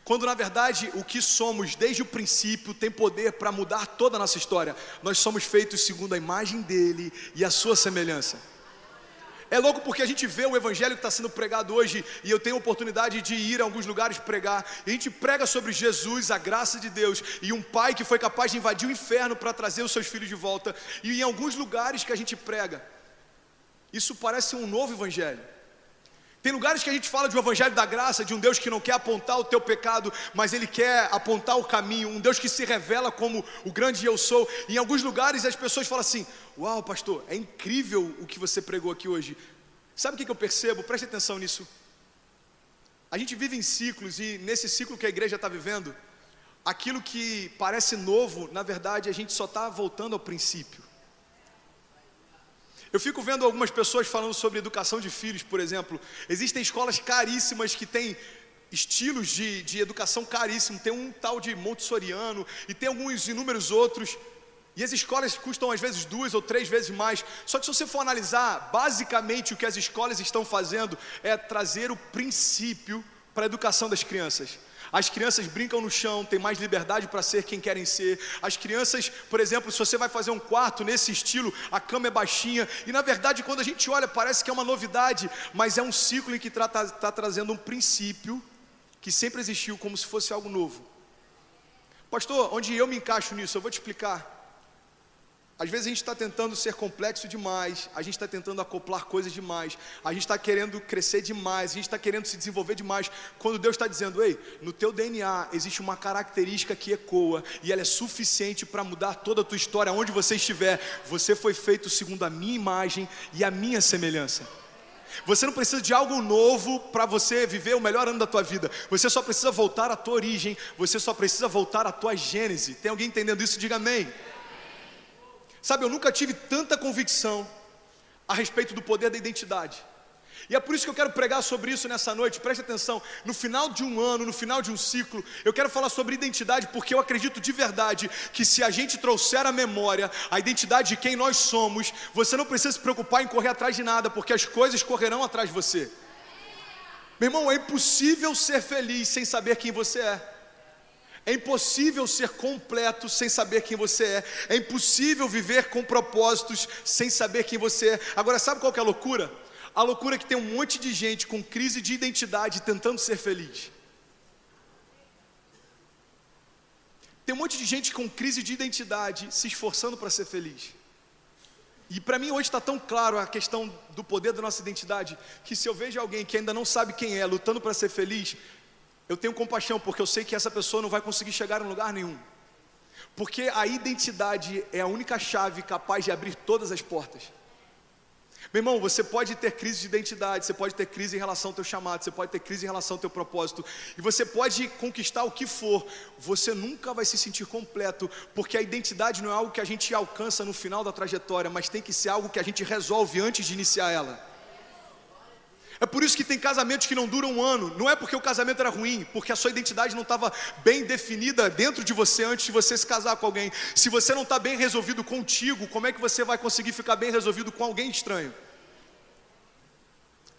quando na verdade o que somos desde o princípio tem poder para mudar toda a nossa história. Nós somos feitos segundo a imagem dele e a sua semelhança. É louco porque a gente vê o evangelho que está sendo pregado hoje, e eu tenho a oportunidade de ir a alguns lugares pregar, e a gente prega sobre Jesus, a graça de Deus, e um pai que foi capaz de invadir o inferno para trazer os seus filhos de volta, e em alguns lugares que a gente prega, isso parece um novo evangelho. Tem lugares que a gente fala de um evangelho da graça, de um Deus que não quer apontar o teu pecado, mas Ele quer apontar o caminho, um Deus que se revela como o grande eu sou. E em alguns lugares as pessoas falam assim: uau, pastor, é incrível o que você pregou aqui hoje. Sabe o que eu percebo? Preste atenção nisso. A gente vive em ciclos, e nesse ciclo que a igreja está vivendo, aquilo que parece novo, na verdade a gente só está voltando ao princípio. Eu fico vendo algumas pessoas falando sobre educação de filhos, por exemplo. Existem escolas caríssimas que têm estilos de educação caríssimos. Tem um tal de montessoriano e tem alguns inúmeros outros. E as escolas custam às vezes 2 ou 3 vezes mais. Só que se você for analisar, basicamente o que as escolas estão fazendo é trazer o princípio para a educação das crianças. As crianças brincam no chão, têm mais liberdade para ser quem querem ser. As crianças, por exemplo, se você vai fazer um quarto nesse estilo, a cama é baixinha. E na verdade, quando a gente olha, parece que é uma novidade, mas é um ciclo em que está trazendo um princípio que sempre existiu, como se fosse algo novo. Pastor, onde eu me encaixo nisso? Eu vou te explicar. Às vezes a gente está tentando ser complexo demais, a gente está tentando acoplar coisas demais, a gente está querendo crescer demais, a gente está querendo se desenvolver demais, quando Deus está dizendo: ei, no teu DNA existe uma característica que ecoa, e ela é suficiente para mudar toda a tua história, onde você estiver. Você foi feito segundo a minha imagem e a minha semelhança. Você não precisa de algo novo para você viver o melhor ano da tua vida. Você só precisa voltar à tua origem, você só precisa voltar à tua gênese. Tem alguém entendendo isso? Diga amém. Sabe, eu nunca tive tanta convicção a respeito do poder da identidade. E é por isso que eu quero pregar sobre isso nessa noite. Preste atenção, no final de um ano, no final de um ciclo, eu quero falar sobre identidade, porque eu acredito de verdade que se a gente trouxer à memória a identidade de quem nós somos, você não precisa se preocupar em correr atrás de nada, porque as coisas correrão atrás de você. Meu irmão, é impossível ser feliz sem saber quem você é. É impossível ser completo sem saber quem você é. É impossível viver com propósitos sem saber quem você é. Agora, sabe qual que é a loucura? A loucura é que tem um monte de gente com crise de identidade tentando ser feliz. Tem um monte de gente com crise de identidade se esforçando para ser feliz. E para mim hoje está tão claro a questão do poder da nossa identidade, que se eu vejo alguém que ainda não sabe quem é, lutando para ser feliz, eu tenho compaixão, porque eu sei que essa pessoa não vai conseguir chegar em lugar nenhum. Porque a identidade é a única chave capaz de abrir todas as portas. Meu irmão, você pode ter crise de identidade, você pode ter crise em relação ao teu chamado, você pode ter crise em relação ao teu propósito, e você pode conquistar o que for, você nunca vai se sentir completo, porque a identidade não é algo que a gente alcança no final da trajetória, mas tem que ser algo que a gente resolve antes de iniciar ela. É por isso que tem casamentos que não duram um ano. Não é porque o casamento era ruim, porque a sua identidade não estava bem definida dentro de você antes de você se casar com alguém. Se você não está bem resolvido contigo, como é que você vai conseguir ficar bem resolvido com alguém estranho?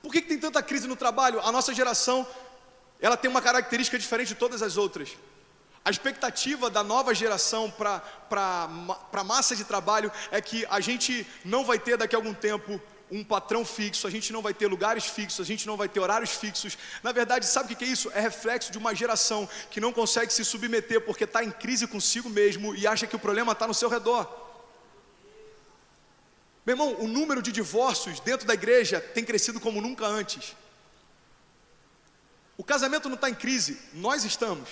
Por que tem tanta crise no trabalho? A nossa geração, ela tem uma característica diferente de todas as outras. A expectativa da nova geração para a massa de trabalho é que a gente não vai ter daqui a algum tempo um patrão fixo, a gente não vai ter lugares fixos, a gente não vai ter horários fixos. Na verdade, sabe o que é isso? É reflexo de uma geração que não consegue se submeter porque está em crise consigo mesmo e acha que o problema está no seu redor. Meu irmão, o número de divórcios dentro da igreja tem crescido como nunca antes. O casamento não está em crise, nós estamos.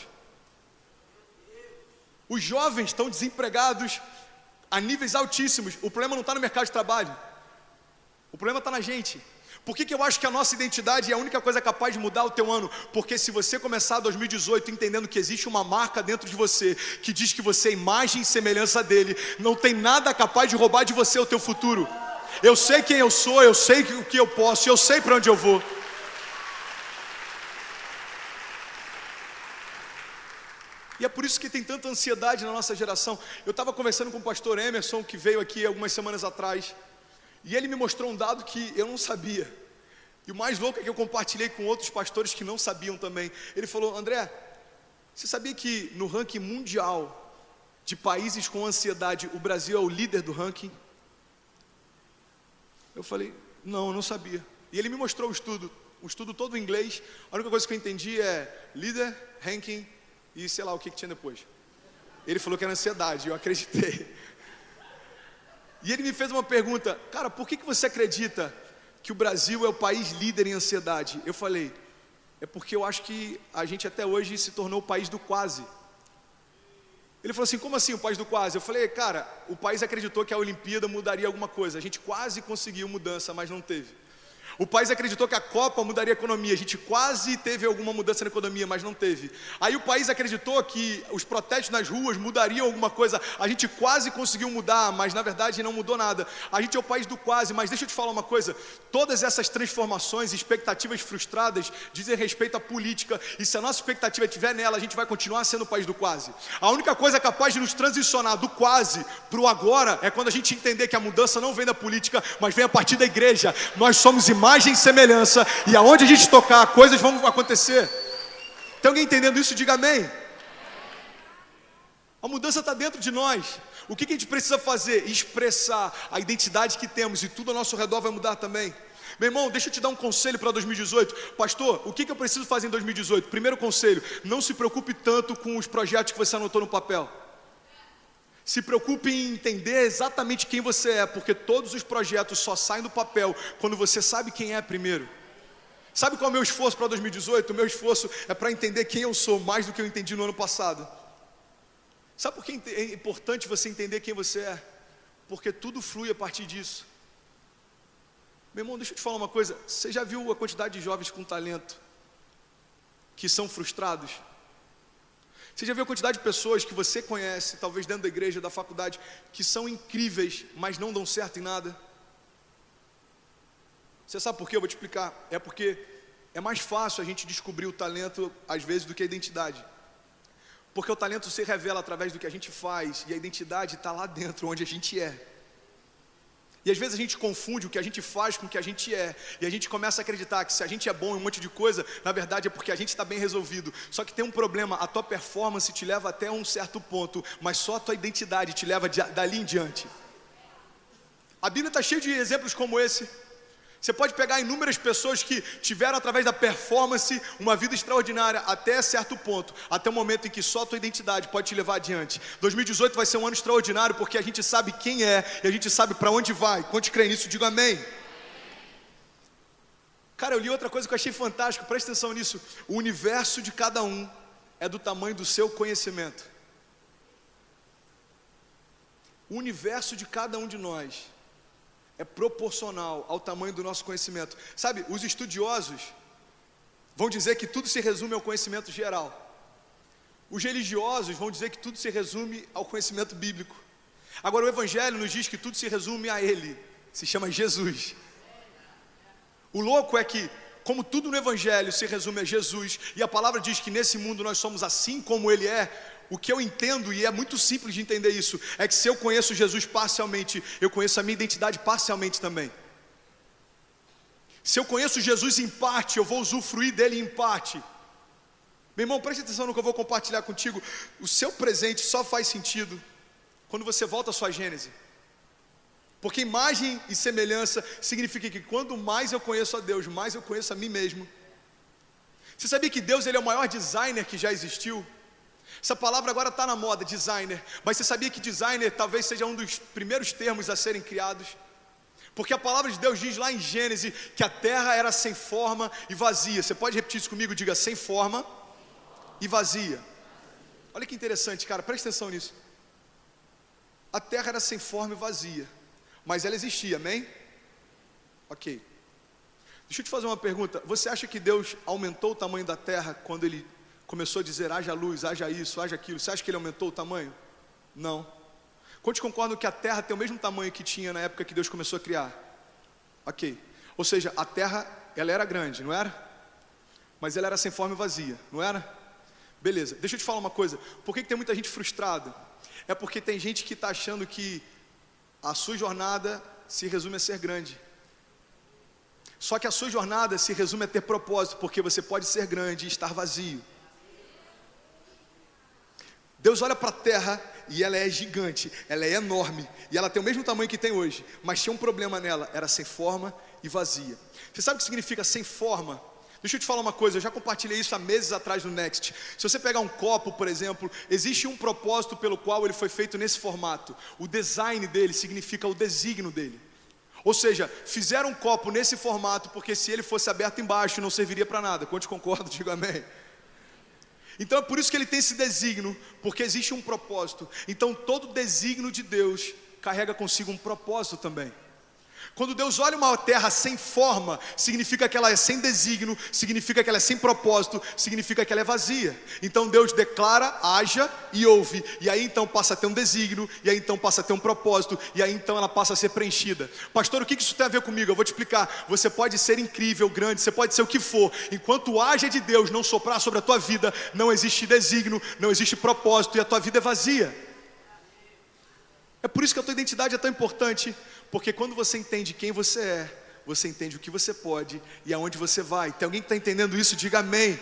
Os jovens estão desempregados a níveis altíssimos. O problema não está no mercado de trabalho. O problema está na gente. Por que eu acho que a nossa identidade é a única coisa capaz de mudar o teu ano? Porque se você começar 2018 entendendo que existe uma marca dentro de você que diz que você é imagem e semelhança dele, não tem nada capaz de roubar de você o teu futuro. Eu sei quem eu sou, eu sei o que eu posso, eu sei para onde eu vou. E é por isso que tem tanta ansiedade na nossa geração. Eu estava conversando com o pastor Emerson, que veio aqui algumas semanas atrás, e ele me mostrou um dado que eu não sabia. E o mais louco é que eu compartilhei com outros pastores que não sabiam também. Ele falou: André, você sabia que no ranking mundial de países com ansiedade, o Brasil é o líder do ranking? Eu falei: não sabia. E ele me mostrou o estudo todo em inglês. A única coisa que eu entendi é líder, ranking e sei lá o que tinha depois. Ele falou que era ansiedade, eu acreditei. E ele me fez uma pergunta: cara, por que você acredita que o Brasil é o país líder em ansiedade? Eu falei: é porque eu acho que a gente até hoje se tornou o país do quase. Ele falou assim: como assim o país do quase? Eu falei: cara, o país acreditou que a Olimpíada mudaria alguma coisa. A gente quase conseguiu mudança, mas não teve. O país acreditou que a Copa mudaria a economia. A gente quase teve alguma mudança na economia, mas não teve. Aí o país acreditou que os protestos nas ruas mudariam alguma coisa. A gente quase conseguiu mudar, mas na verdade não mudou nada. A gente é o país do quase, mas deixa eu te falar uma coisa. Todas essas transformações e expectativas frustradas dizem respeito à política. E se a nossa expectativa estiver nela, a gente vai continuar sendo o país do quase. A única coisa capaz de nos transicionar do quase para o agora é quando a gente entender que a mudança não vem da política, mas vem a partir da igreja. Nós somos imagem e semelhança, e aonde a gente tocar, coisas vão acontecer. Tem alguém entendendo isso? Diga amém. A mudança está dentro de nós. O que a gente precisa fazer? Expressar a identidade que temos, e tudo ao nosso redor vai mudar também. Meu irmão, deixa eu te dar um conselho para 2018. Pastor, o que eu preciso fazer em 2018? Primeiro conselho: não se preocupe tanto com os projetos que você anotou no papel. Se preocupe em entender exatamente quem você é, porque todos os projetos só saem do papel quando você sabe quem é primeiro. Sabe qual é o meu esforço para 2018? O meu esforço é para entender quem eu sou, mais do que eu entendi no ano passado. Sabe por que é importante você entender quem você é? Porque tudo flui a partir disso. Meu irmão, deixa eu te falar uma coisa. Você já viu a quantidade de jovens com talento que são frustrados? Você já viu a quantidade de pessoas que você conhece, talvez dentro da igreja, da faculdade, que são incríveis, mas não dão certo em nada? Você sabe por quê? Eu vou te explicar. É porque é mais fácil a gente descobrir o talento, às vezes, do que a identidade. Porque o talento se revela através do que a gente faz, e a identidade está lá dentro, onde a gente é. E às vezes a gente confunde o que a gente faz com o que a gente é. E a gente começa a acreditar que se a gente é bom em um monte de coisa, na verdade é porque a gente está bem resolvido. Só que tem um problema: a tua performance te leva até um certo ponto, mas só a tua identidade te leva dali em diante. A Bíblia está cheia de exemplos como esse. Você pode pegar inúmeras pessoas que tiveram através da performance uma vida extraordinária até certo ponto, até o momento em que só a tua identidade pode te levar adiante. 2018 vai ser um ano extraordinário porque a gente sabe quem é e a gente sabe para onde vai. Quantos creem nisso? Diga amém. Cara, eu li outra coisa que eu achei fantástico, presta atenção nisso. O universo de cada um é do tamanho do seu conhecimento. O universo de cada um de nós é proporcional ao tamanho do nosso conhecimento. Sabe, os estudiosos vão dizer que tudo se resume ao conhecimento geral. Os religiosos vão dizer que tudo se resume ao conhecimento bíblico. Agora o Evangelho nos diz que tudo se resume a Ele, se chama Jesus. O louco é que, como tudo no Evangelho se resume a Jesus, e a palavra diz que nesse mundo nós somos assim como Ele é, o que eu entendo, e é muito simples de entender isso, é que se eu conheço Jesus parcialmente, eu conheço a minha identidade parcialmente também. Se eu conheço Jesus em parte, eu vou usufruir dele em parte. Meu irmão, preste atenção no que eu vou compartilhar contigo. O seu presente só faz sentido quando você volta à sua gênese. Porque imagem e semelhança significa que quanto mais eu conheço a Deus, mais eu conheço a mim mesmo. Você sabia que Deus ele é o maior designer que já existiu? Essa palavra agora está na moda, designer. Mas você sabia que designer talvez seja um dos primeiros termos a serem criados? Porque a palavra de Deus diz lá em Gênesis que a terra era sem forma e vazia. Você pode repetir isso comigo? Diga sem forma e vazia. Olha que interessante, cara, presta atenção nisso. A terra era sem forma e vazia, mas ela existia, amém? Ok. Deixa eu te fazer uma pergunta. Você acha que Deus aumentou o tamanho da terra quando Ele começou a dizer haja luz, haja isso, haja aquilo? Você acha que Ele aumentou o tamanho? Não. Quantos concordam que a terra tem o mesmo tamanho que tinha na época que Deus começou a criar? Ok. Ou seja, a terra, ela era grande, não era? Mas ela era sem forma e vazia, não era? Beleza, deixa eu te falar uma coisa. Por que tem muita gente frustrada? É porque tem gente que está achando que a sua jornada se resume a ser grande. Só que a sua jornada se resume a ter propósito, porque você pode ser grande e estar vazio. Deus olha para a terra e ela é gigante, ela é enorme, e ela tem o mesmo tamanho que tem hoje, mas tinha um problema nela, era sem forma e vazia. Você sabe o que significa sem forma? Deixa eu te falar uma coisa, eu já compartilhei isso há meses atrás no Next. Se você pegar um copo, por exemplo, existe um propósito pelo qual ele foi feito nesse formato. O design dele significa o desígnio dele. Ou seja, fizeram um copo nesse formato porque se ele fosse aberto embaixo não serviria para nada. Quantos concordam? Diga amém. Então é por isso que ele tem esse desígnio, porque existe um propósito. Então todo desígnio de Deus carrega consigo um propósito também. Quando Deus olha uma terra sem forma, significa que ela é sem desígnio, significa que ela é sem propósito, significa que ela é vazia. Então Deus declara, haja e ouve, e aí então passa a ter um desígnio, e aí então passa a ter um propósito, e aí então ela passa a ser preenchida. Pastor, o que isso tem a ver comigo? Eu vou te explicar. Você pode ser incrível, grande, você pode ser o que for. Enquanto o haja de Deus não soprar sobre a tua vida, não existe desígnio, não existe propósito, e a tua vida é vazia. É por isso que a tua identidade é tão importante, porque quando você entende quem você é, você entende o que você pode e aonde você vai. Tem alguém que está entendendo isso? Diga amém.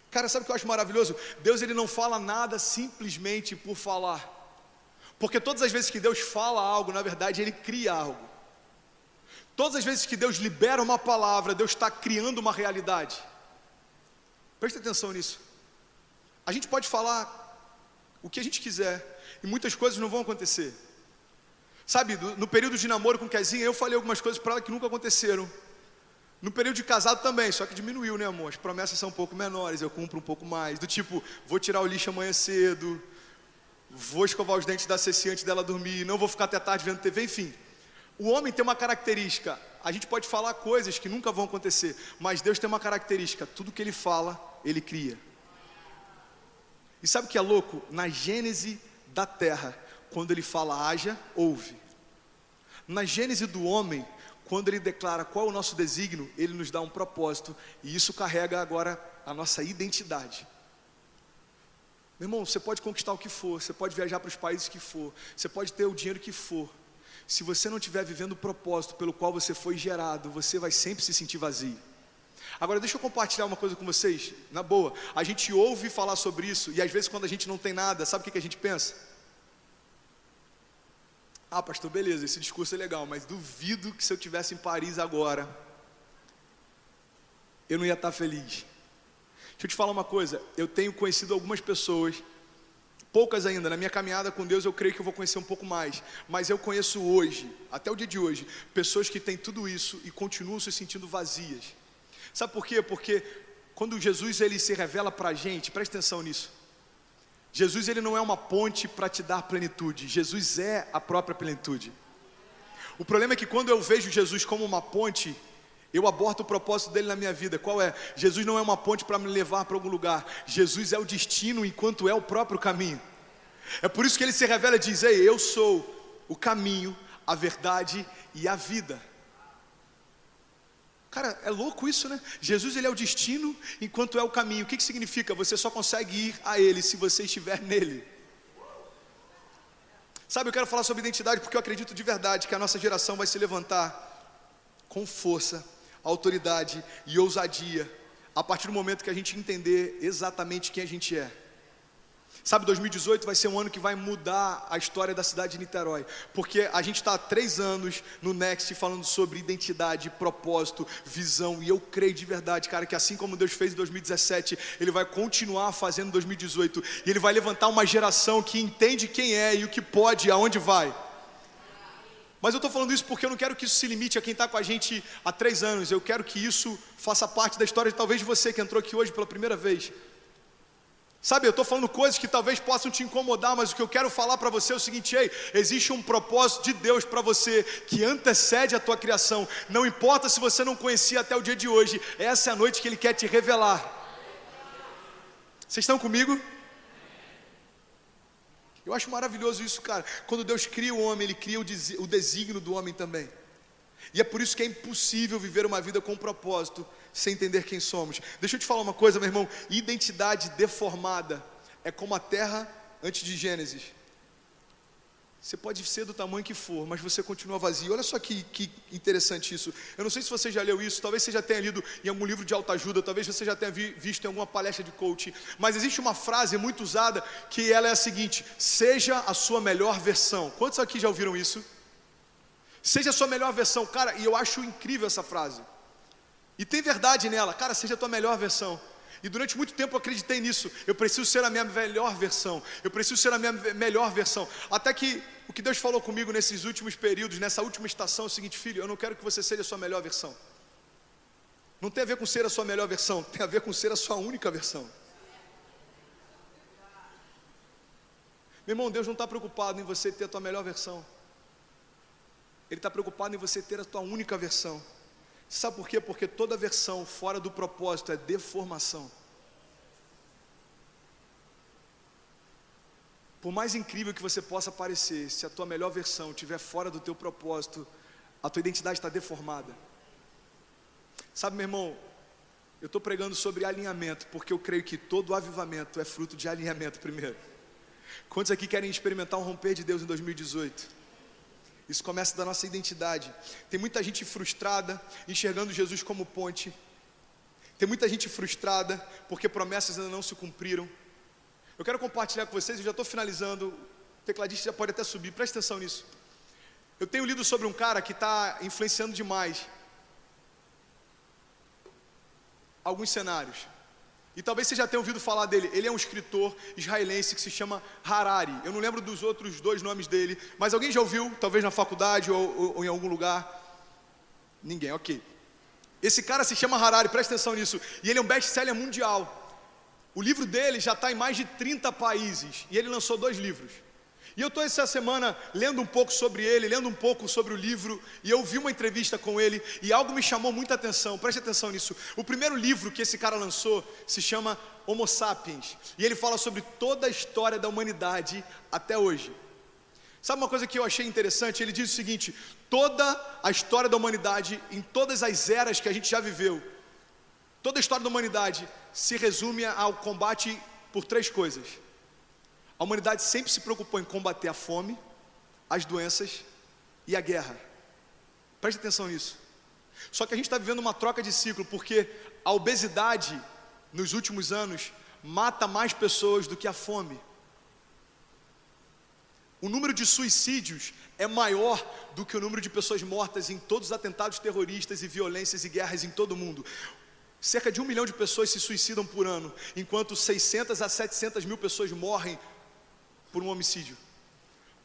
Cara, sabe o que eu acho maravilhoso? Deus ele não fala nada simplesmente por falar, porque todas as vezes que Deus fala algo, na verdade Ele cria algo. Todas as vezes que Deus libera uma palavra, Deus está criando uma realidade. Presta atenção nisso. A gente pode falar o que a gente quiser, e muitas coisas não vão acontecer. Sabe, no período de namoro com Kezinha, eu falei algumas coisas para ela que nunca aconteceram. No período de casado também, só que diminuiu, né amor? As promessas são um pouco menores, eu cumpro um pouco mais. Do tipo, vou tirar o lixo amanhã cedo, vou escovar os dentes da Ceci antes dela dormir, não vou ficar até tarde vendo TV, enfim. O homem tem uma característica, a gente pode falar coisas que nunca vão acontecer, mas Deus tem uma característica, tudo que Ele fala, Ele cria. E sabe o que é louco? Na gênese da terra, quando Ele fala haja, ouve. Na gênese do homem, quando Ele declara qual é o nosso desígnio, Ele nos dá um propósito, e isso carrega agora a nossa identidade. Meu irmão, você pode conquistar o que for, você pode viajar para os países que for, você pode ter o dinheiro que for. Se você não estiver vivendo o propósito pelo qual você foi gerado, você vai sempre se sentir vazio. Agora deixa eu compartilhar uma coisa com vocês, na boa. A gente ouve falar sobre isso e às vezes quando a gente não tem nada, sabe o que a gente pensa? Ah, pastor, beleza, esse discurso é legal, mas duvido que se eu estivesse em Paris agora, eu não ia estar feliz. Deixa eu te falar uma coisa, eu tenho conhecido algumas pessoas, poucas ainda, na minha caminhada com Deus eu creio que eu vou conhecer um pouco mais, mas eu conheço hoje, até o dia de hoje, pessoas que têm tudo isso e continuam se sentindo vazias. Sabe por quê? Porque quando Jesus ele se revela para a gente, presta atenção nisso. Jesus ele não é uma ponte para te dar plenitude. Jesus é a própria plenitude. O problema é que quando eu vejo Jesus como uma ponte, eu aborto o propósito dele na minha vida. Qual é? Jesus não é uma ponte para me levar para algum lugar. Jesus é o destino enquanto é o próprio caminho. É por isso que ele se revela e diz: ei, eu sou o caminho, a verdade e a vida. Cara, é louco isso, né? Jesus, ele é o destino enquanto é o caminho. O que significa? Você só consegue ir a ele se você estiver nele. Sabe, eu quero falar sobre identidade porque eu acredito de verdade que a nossa geração vai se levantar com força, autoridade e ousadia a partir do momento que a gente entender exatamente quem a gente é. Sabe, 2018 vai ser um ano que vai mudar a história da cidade de Niterói, porque a gente está há 3 anos no Next falando sobre identidade, propósito, visão, e eu creio de verdade, cara, que assim como Deus fez em 2017, Ele vai continuar fazendo em 2018, e Ele vai levantar uma geração que entende quem é e o que pode e aonde vai. Mas eu estou falando isso porque eu não quero que isso se limite a quem está com a gente há 3 anos, eu quero que isso faça parte da história de talvez você que entrou aqui hoje pela primeira vez. Sabe, eu estou falando coisas que talvez possam te incomodar, mas o que eu quero falar para você é o seguinte: ei, existe um propósito de Deus para você que antecede a tua criação. Não importa se você não conhecia até o dia de hoje, essa é a noite que Ele quer te revelar. Vocês estão comigo? Eu acho maravilhoso isso, cara. Quando Deus cria o homem, Ele cria o desígnio do homem também. E é por isso que é impossível viver uma vida com propósito sem entender quem somos. Deixa eu te falar uma coisa, meu irmão. Identidade deformada é como a terra antes de Gênesis. Você pode ser do tamanho que for, mas você continua vazio. Olha só que interessante isso. Eu não sei se você já leu isso, talvez você já tenha lido em algum livro de autoajuda, talvez você já tenha visto em alguma palestra de coaching, mas existe uma frase muito usada que ela é a seguinte: seja a sua melhor versão. Quantos aqui já ouviram isso? Seja a sua melhor versão. Cara, e eu acho incrível essa frase. E tem verdade nela. Cara, seja a tua melhor versão. E durante muito tempo eu acreditei nisso. Eu preciso ser a minha melhor versão. Eu preciso ser a minha melhor versão. Até que o que Deus falou comigo nesses últimos períodos, nessa última estação, é o seguinte: filho, eu não quero que você seja a sua melhor versão. Não tem a ver com ser a sua melhor versão, tem a ver com ser a sua única versão. Meu irmão, Deus não está preocupado em você ter a tua melhor versão. Ele está preocupado em você ter a tua única versão. Sabe por quê? Porque toda versão fora do propósito é deformação. Por mais incrível que você possa parecer, se a tua melhor versão estiver fora do teu propósito, a tua identidade está deformada. Sabe, meu irmão, eu estou pregando sobre alinhamento, porque eu creio que todo avivamento é fruto de alinhamento primeiro. Quantos aqui querem experimentar um romper de Deus em 2018? Isso começa da nossa identidade. Tem muita gente frustrada, enxergando Jesus como ponte. Tem muita gente frustrada, porque promessas ainda não se cumpriram. Eu quero compartilhar com vocês, eu já estou finalizando. O tecladista já pode até subir, presta atenção nisso. Eu tenho lido sobre um cara que está influenciando demais alguns cenários. E talvez você já tenha ouvido falar dele. Ele é um escritor israelense que se chama Harari. Eu não lembro dos outros 2 nomes dele, mas alguém já ouviu, talvez na faculdade ou em algum lugar? Ninguém, ok. Esse cara se chama Harari, presta atenção nisso. E ele é um best-seller mundial. O livro dele já está em mais de 30 países. E ele lançou 2 livros. E eu estou essa semana lendo um pouco sobre ele, lendo um pouco sobre o livro, e eu vi uma entrevista com ele, e algo me chamou muita atenção, preste atenção nisso. O primeiro livro que esse cara lançou se chama Homo Sapiens, e ele fala sobre toda a história da humanidade até hoje. Sabe uma coisa que eu achei interessante? Ele diz o seguinte: toda a história da humanidade, em todas as eras que a gente já viveu, toda a história da humanidade se resume ao combate por 3 coisas. A humanidade sempre se preocupou em combater a fome, as doenças e a guerra. Preste atenção nisso. Só que a gente está vivendo uma troca de ciclo, porque a obesidade, nos últimos anos, mata mais pessoas do que a fome. O número de suicídios é maior do que o número de pessoas mortas em todos os atentados terroristas e violências e guerras em todo o mundo. Cerca de 1 milhão de pessoas se suicidam por ano, enquanto 600 a 700 mil pessoas morrem por um homicídio.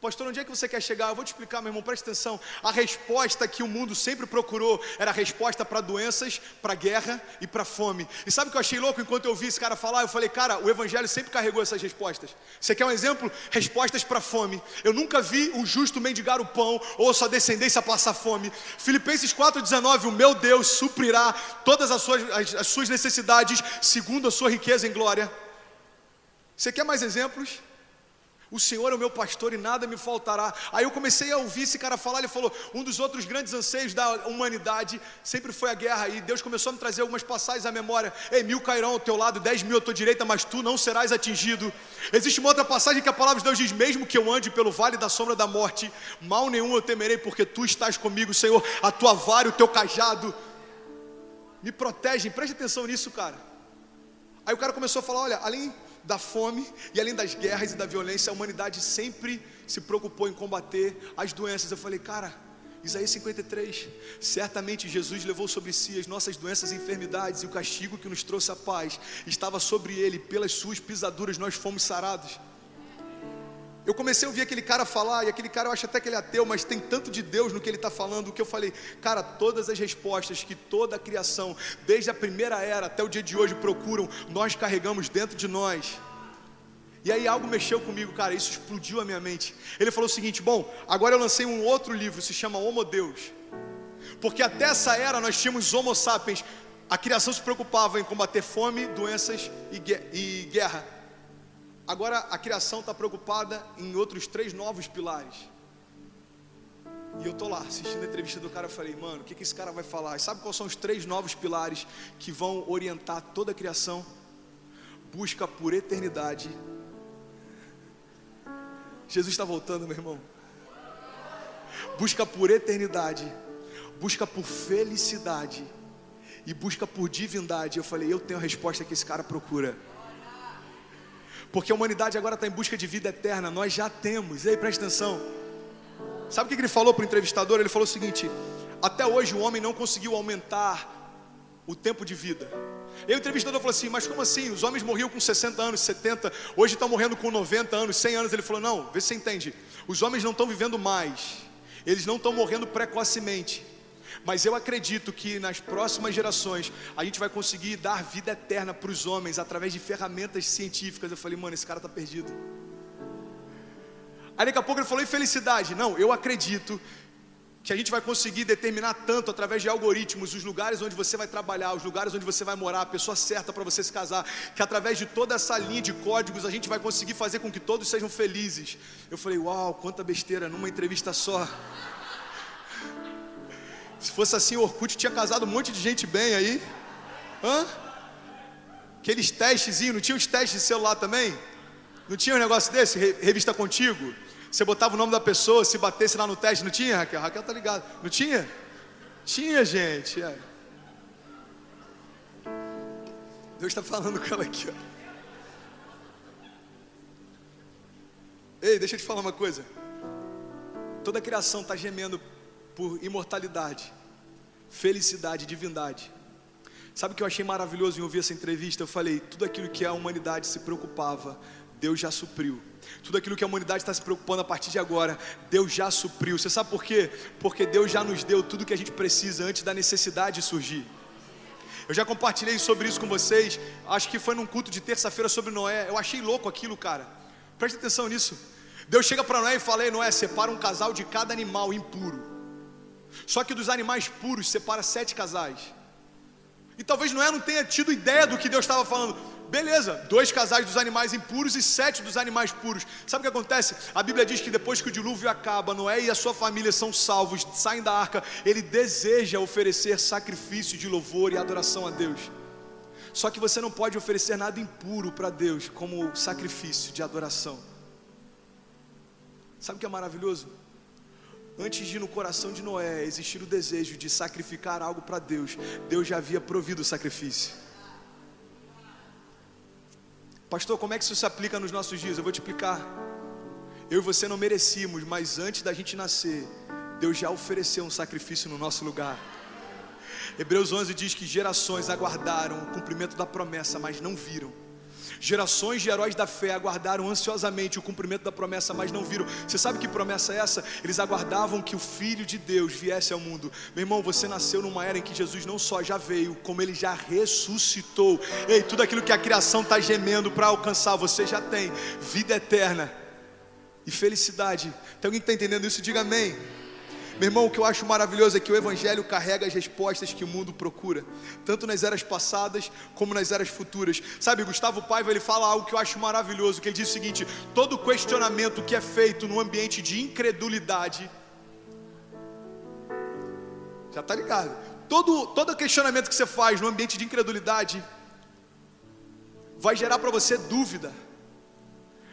Pastor, onde é que você quer chegar? Eu vou te explicar, meu irmão, presta atenção. A resposta que o mundo sempre procurou era a resposta para doenças, para guerra e para fome. E sabe o que eu achei louco? Enquanto eu ouvi esse cara falar, eu falei, cara, o evangelho sempre carregou essas respostas. Você quer um exemplo? Respostas para fome. Eu nunca vi um justo mendigar o pão ou sua descendência passar fome. Filipenses 4,19, o meu Deus suprirá todas as suas necessidades segundo a sua riqueza em glória. Você quer mais exemplos? O Senhor é o meu pastor e nada me faltará. Aí eu comecei a ouvir esse cara falar, ele falou, um dos outros grandes anseios da humanidade sempre foi a guerra, e Deus começou a me trazer algumas passagens à memória. Ei, 1000 cairão ao teu lado, 10.000 à tua direita, mas tu não serás atingido. Existe uma outra passagem que a palavra de Deus diz, mesmo que eu ande pelo vale da sombra da morte, mal nenhum eu temerei, porque tu estás comigo, Senhor, a tua vara e o teu cajado me protegem. Preste atenção nisso, cara. Aí o cara começou a falar, olha, além da fome e além das guerras e da violência, a humanidade sempre se preocupou em combater as doenças. Eu falei, cara, Isaías 53, certamente Jesus levou sobre si as nossas doenças e enfermidades, e o castigo que nos trouxe a paz estava sobre ele, pelas suas pisaduras nós fomos sarados. Eu comecei a ouvir aquele cara falar, e aquele cara, eu acho até que ele é ateu, mas tem tanto de Deus no que ele está falando, que eu falei, cara, todas as respostas que toda a criação, desde a primeira era até o dia de hoje procuram, nós carregamos dentro de nós. E aí algo mexeu comigo, cara, isso explodiu a minha mente. Ele falou o seguinte, bom, agora eu lancei um outro livro, se chama Homo Deus, porque até essa era nós tínhamos Homo Sapiens, a criação se preocupava em combater fome, doenças e guerra. Agora a criação está preocupada em outros 3 novos pilares. E eu estou lá assistindo a entrevista do cara, eu falei, mano, o que esse cara vai falar? E sabe quais são os 3 novos pilares que vão orientar toda a criação? Busca por eternidade. Jesus está voltando, meu irmão. Busca por eternidade, busca por felicidade e busca por divindade. Eu falei, eu tenho a resposta que esse cara procura. Porque a humanidade agora está em busca de vida eterna, nós já temos. E aí, presta atenção. Sabe o que ele falou para o entrevistador? Ele falou o seguinte, até hoje o homem não conseguiu aumentar o tempo de vida. E aí o entrevistador falou assim, mas como assim? Os homens morriam com 60 anos, 70, hoje estão morrendo com 90 anos, 100 anos. Ele falou, não, vê se você entende. Os homens não estão vivendo mais, eles não estão morrendo precocemente. Mas eu acredito que nas próximas gerações a gente vai conseguir dar vida eterna para os homens através de ferramentas científicas. Eu falei, mano, esse cara está perdido. Aí daqui a pouco ele falou, e felicidade? Não, eu acredito que a gente vai conseguir determinar tanto através de algoritmos os lugares onde você vai trabalhar, os lugares onde você vai morar, a pessoa certa para você se casar, que através de toda essa linha de códigos a gente vai conseguir fazer com que todos sejam felizes. Eu falei, uau, quanta besteira numa entrevista só. Se fosse assim, o Orkut tinha casado um monte de gente bem aí. Hã? Aqueles testezinhos, não tinha uns testes de celular também? Não tinha um negócio desse? Revista Contigo? Você botava o nome da pessoa, se batesse lá no teste, não tinha, Raquel? Raquel tá ligado. Não tinha? Tinha, gente. É. Deus está falando com ela aqui, ó. Ei, deixa eu te falar uma coisa. Toda a criação está gemendo por imortalidade, felicidade, divindade. Sabe o que eu achei maravilhoso em ouvir essa entrevista? Eu falei, tudo aquilo que a humanidade se preocupava, Deus já supriu. Tudo aquilo que a humanidade está se preocupando a partir de agora, Deus já supriu. Você sabe por quê? Porque Deus já nos deu tudo que a gente precisa antes da necessidade surgir. Eu já compartilhei sobre isso com vocês, acho que foi num culto de terça-feira sobre Noé. Eu achei louco aquilo, cara. Preste atenção nisso. Deus chega para Noé e fala, ei, Noé, separa um casal de cada animal impuro. Só que dos animais puros separa 7 casais. E talvez Noé não tenha tido ideia do que Deus estava falando. Beleza, 2 casais dos animais impuros e 7 dos animais puros. Sabe o que acontece? A Bíblia diz que depois que o dilúvio acaba, Noé e a sua família são salvos, saem da arca. Ele deseja oferecer sacrifício de louvor e adoração a Deus. Só que você não pode oferecer nada impuro para Deus como sacrifício de adoração. Sabe o que é maravilhoso? Antes de no coração de Noé existir o desejo de sacrificar algo para Deus, Deus já havia provido o sacrifício. Pastor, como é que isso se aplica nos nossos dias? Eu vou te explicar. Eu e você não merecíamos, mas antes da gente nascer, Deus já ofereceu um sacrifício no nosso lugar. Hebreus 11 diz que gerações aguardaram o cumprimento da promessa, mas não viram. Gerações de heróis da fé aguardaram ansiosamente o cumprimento da promessa, mas não viram. Você sabe que promessa é essa? Eles aguardavam que o Filho de Deus viesse ao mundo. Meu irmão, você nasceu numa era em que Jesus não só já veio, como Ele já ressuscitou. Ei, tudo aquilo que a criação está gemendo para alcançar, você já tem. Vida eterna e felicidade. Tem alguém que está entendendo isso? Diga amém. Meu irmão, o que eu acho maravilhoso é que o Evangelho carrega as respostas que o mundo procura, tanto nas eras passadas como nas eras futuras. Sabe, Gustavo Paiva, ele fala algo que eu acho maravilhoso, que ele diz o seguinte: todo questionamento que é feito no ambiente de incredulidade, já está ligado? Todo questionamento que você faz no ambiente de incredulidade vai gerar para você dúvida,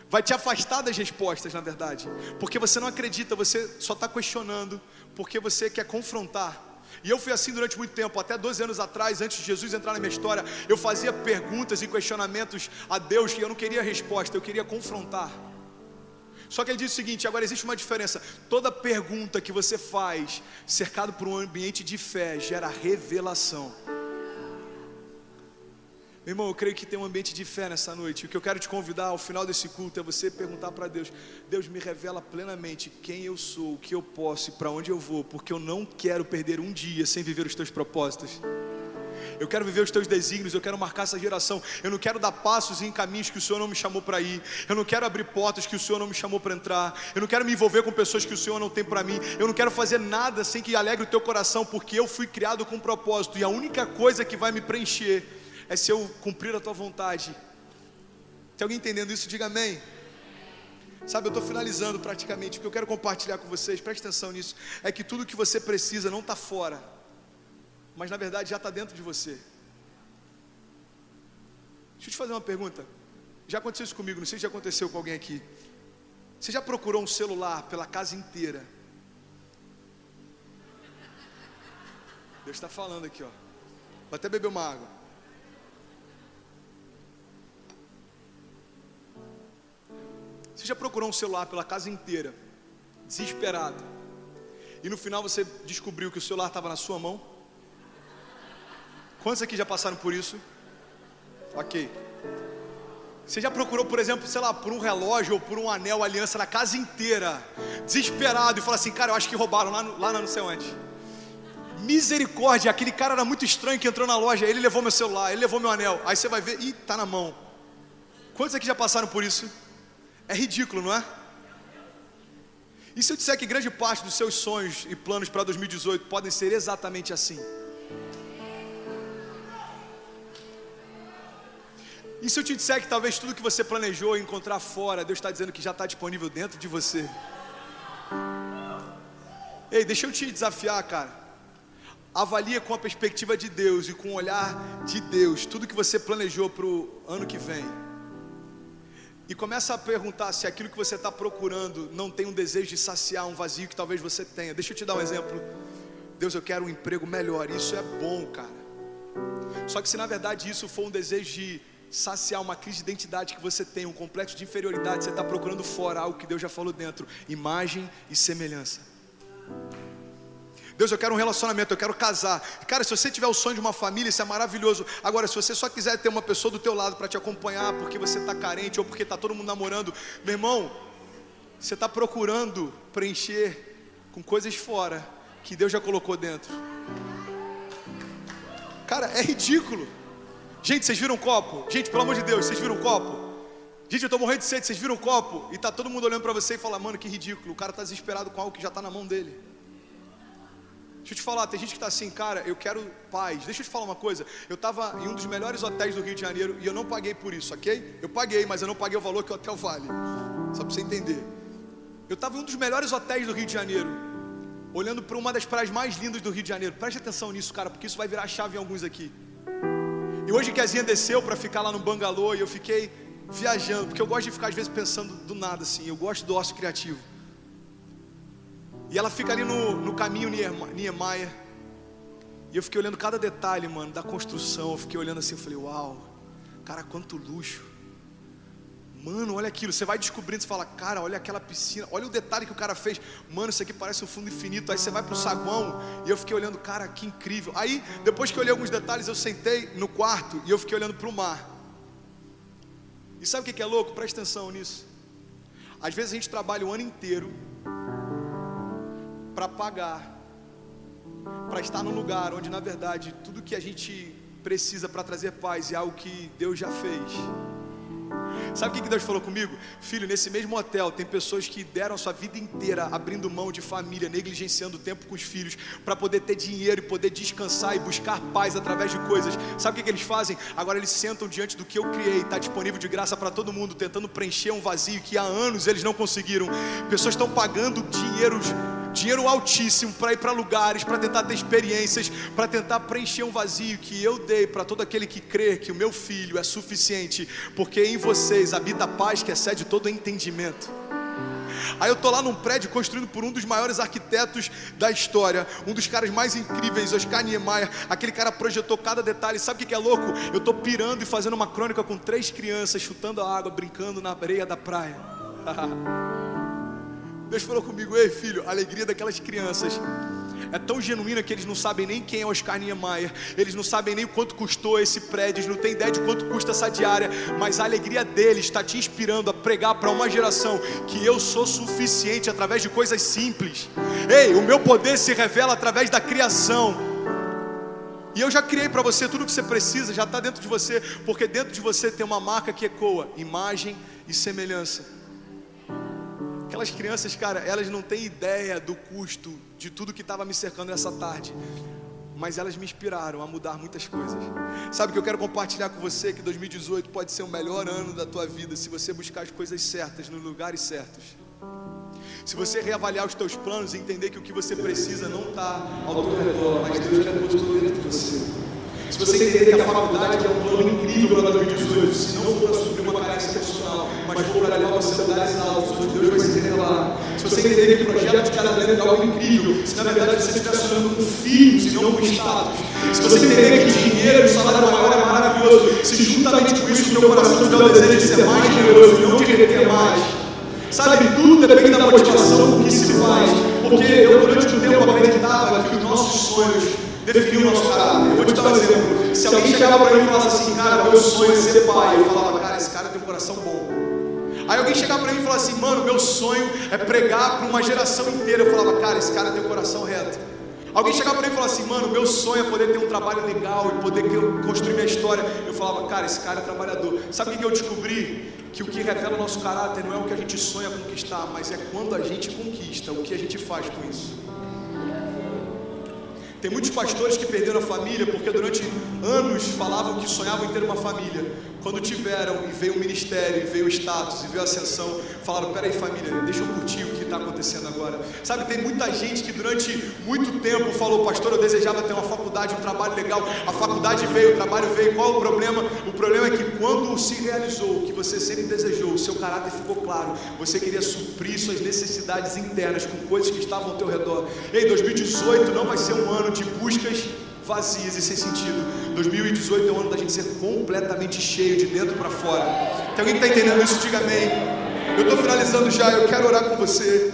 vai te afastar das respostas, na verdade, porque você não acredita, você só está questionando, porque você quer confrontar. E eu fui assim durante muito tempo, até 12 anos atrás, antes de Jesus entrar na minha história, eu fazia perguntas e questionamentos a Deus que eu não queria resposta, eu queria confrontar. Só que ele diz o seguinte: agora existe uma diferença, toda pergunta que você faz, cercado por um ambiente de fé, gera revelação. Meu irmão, eu creio que tem um ambiente de fé nessa noite. O que eu quero te convidar ao final desse culto é você perguntar para Deus: Deus, me revela plenamente quem eu sou, o que eu posso e para onde eu vou, porque eu não quero perder um dia sem viver os teus propósitos. Eu quero viver os teus desígnios, eu quero marcar essa geração. Eu não quero dar passos em caminhos que o Senhor não me chamou para ir. Eu não quero abrir portas que o Senhor não me chamou para entrar. Eu não quero me envolver com pessoas que o Senhor não tem para mim. Eu não quero fazer nada sem que alegre o teu coração, porque eu fui criado com um propósito, e a única coisa que vai me preencher é se eu cumprir a tua vontade. Tem alguém entendendo isso? Diga amém. Sabe, eu estou finalizando praticamente. O que eu quero compartilhar com vocês, preste atenção nisso, é que tudo que você precisa não está fora, mas na verdade já está dentro de você. Deixa eu te fazer uma pergunta. Já aconteceu isso comigo, não sei se já aconteceu com alguém aqui. Você já procurou um celular pela casa inteira? Deus está falando aqui, ó. Vou até beber uma água. Você já procurou um celular pela casa inteira, desesperado, e no final você descobriu que o celular estava na sua mão? Quantos aqui já passaram por isso? Ok. Você já procurou, por exemplo, sei lá, por um relógio ou por um anel, aliança na casa inteira, desesperado, e falou assim: cara, eu acho que roubaram lá não sei onde. Misericórdia, aquele cara era muito estranho que entrou na loja, ele levou meu celular, ele levou meu anel. Aí você vai ver, ih, tá na mão. Quantos aqui já passaram por isso? É ridículo, não é? E se eu disser que grande parte dos seus sonhos e planos para 2018 podem ser exatamente assim? E se eu te disser que talvez tudo que você planejou encontrar fora, Deus está dizendo que já está disponível dentro de você? Ei, deixa eu te desafiar, cara. Avalia com a perspectiva de Deus e com o olhar de Deus tudo que você planejou para o ano que vem. E começa a perguntar se aquilo que você está procurando não tem um desejo de saciar um vazio que talvez você tenha. Deixa eu te dar um exemplo. Deus, eu quero um emprego melhor. Isso é bom, cara. Só que se na verdade isso for um desejo de saciar uma crise de identidade que você tem, um complexo de inferioridade, você está procurando fora algo que Deus já falou dentro: imagem e semelhança. Deus, eu quero um relacionamento, eu quero casar. Cara, se você tiver o sonho de uma família, isso é maravilhoso. Agora, se você só quiser ter uma pessoa do teu lado para te acompanhar, porque você está carente ou porque está todo mundo namorando, meu irmão, você está procurando preencher com coisas fora que Deus já colocou dentro. Cara, é ridículo. Gente, vocês viram um copo? Gente, pelo amor de Deus, vocês viram um copo? Gente, eu estou morrendo de sede, vocês viram um copo? E está todo mundo olhando para você e fala: mano, que ridículo. O cara está desesperado com algo que já está na mão dele. Deixa eu te falar, tem gente que está assim: cara, eu quero paz. Deixa eu te falar uma coisa. Eu estava em um dos melhores hotéis do Rio de Janeiro e eu não paguei por isso, ok? Eu paguei, mas eu não paguei o valor que o hotel vale. Só para você entender. Eu estava em um dos melhores hotéis do Rio de Janeiro, olhando para uma das praias mais lindas do Rio de Janeiro. Preste atenção nisso, cara, porque isso vai virar chave em alguns aqui. E hoje que a Zinha desceu para ficar lá no bangalô, e eu fiquei viajando, porque eu gosto de ficar às vezes pensando do nada assim. Eu gosto do ócio criativo. E ela fica ali no caminho Niemeyer. E eu fiquei olhando cada detalhe, mano, da construção. Eu fiquei olhando assim, eu falei: uau, cara, quanto luxo. Mano, olha aquilo. Você vai descobrindo, você fala: cara, olha aquela piscina. Olha o detalhe que o cara fez. Mano, isso aqui parece um fundo infinito. Aí você vai pro saguão. E eu fiquei olhando, cara, que incrível. Aí, depois que eu olhei alguns detalhes, eu sentei no quarto e eu fiquei olhando pro mar. E sabe o que é louco? Presta atenção nisso. Às vezes a gente trabalha o ano inteiro para pagar, para estar num lugar onde na verdade tudo que a gente precisa para trazer paz é algo que Deus já fez. Sabe o que Deus falou comigo? Filho, nesse mesmo hotel tem pessoas que deram a sua vida inteira abrindo mão de família, negligenciando o tempo com os filhos, para poder ter dinheiro e poder descansar e buscar paz através de coisas. Sabe o que eles fazem? Agora eles sentam diante do que eu criei, está disponível de graça para todo mundo, tentando preencher um vazio que há anos eles não conseguiram. Pessoas estão pagando dinheiro altíssimo para ir para lugares, para tentar ter experiências, para tentar preencher um vazio que eu dei para todo aquele que crê que o meu filho é suficiente, porque em vocês habita a paz que excede todo entendimento. Aí eu tô lá num prédio construído por um dos maiores arquitetos da história, um dos caras mais incríveis, Oscar Niemeyer. Aquele cara projetou cada detalhe. Sabe o que é louco? Eu tô pirando e fazendo uma crônica com 3 crianças, chutando a água, brincando na areia da praia. Deus falou comigo: ei filho, a alegria daquelas crianças é tão genuína que eles não sabem nem quem é Oscar Niemeyer, eles não sabem nem quanto custou esse prédio, eles não têm ideia de quanto custa essa diária, mas a alegria deles está te inspirando a pregar para uma geração que eu sou suficiente através de coisas simples. Ei, o meu poder se revela através da criação. E eu já criei para você tudo o que você precisa, já está dentro de você, porque dentro de você tem uma marca que ecoa: imagem e semelhança. Aquelas crianças, cara, elas não têm ideia do custo de tudo que estava me cercando essa tarde, mas elas me inspiraram a mudar muitas coisas. Sabe o que eu quero compartilhar com você? Que 2018 pode ser o melhor ano da tua vida se você buscar as coisas certas nos lugares certos. Se você reavaliar os teus planos e entender que o que você precisa não está ao teu redor, mas Deus já depositou dentro de você. Se você entender que a faculdade é um plano incrível para 2018, se não for para suprir uma carência profissional, mas for para levar você a lugares altos, onde Deus vai se revelar. Se você entender que o projeto de casamento é algo incrível, se na verdade você estiver sonhando com filhos e não com status. Se você entender que o dinheiro e o salário maior é maravilhoso, se juntamente com isso o teu coração tiver o desejo de ser mais generoso e não de reter mais. Sabe, tudo depende da motivação com que se faz. Porque eu durante um tempo acreditava que os nossos sonhos definiam o nosso caráter. Eu vou te dar um exemplo. Se alguém chegava para mim e falasse assim: cara, meu sonho é ser pai, eu falava: cara, esse cara tem um coração bom. Aí alguém chegava para mim e falava assim: mano, meu sonho é pregar para uma geração inteira, eu falava: cara, esse cara tem um coração reto. Alguém chegava para mim e falava assim: mano, meu sonho é poder ter um trabalho legal e poder construir minha história, eu falava: cara, esse cara é trabalhador. Sabe o que eu descobri? Que o que revela o nosso caráter não é o que a gente sonha conquistar, mas é quando a gente conquista, o que a gente faz com isso. Tem muitos pastores que perderam a família porque durante anos falavam que sonhavam em ter uma família. Quando tiveram e veio o ministério, e veio o status, e veio a ascensão, falaram: peraí família, deixa eu curtir o que está acontecendo agora. Sabe, tem muita gente que durante muito tempo falou: pastor, eu desejava ter uma faculdade, um trabalho legal. A faculdade veio, o trabalho veio, qual é o problema? O problema é que quando se realizou o que você sempre desejou, o seu caráter ficou claro, você queria suprir suas necessidades internas com coisas que estavam ao teu redor. Ei, 2018 não vai ser um ano de buscas vazias e sem sentido. 2018 é o ano da gente ser completamente cheio de dentro para fora. Tem alguém que está entendendo isso? Diga amém. Eu estou finalizando já, eu quero orar com você.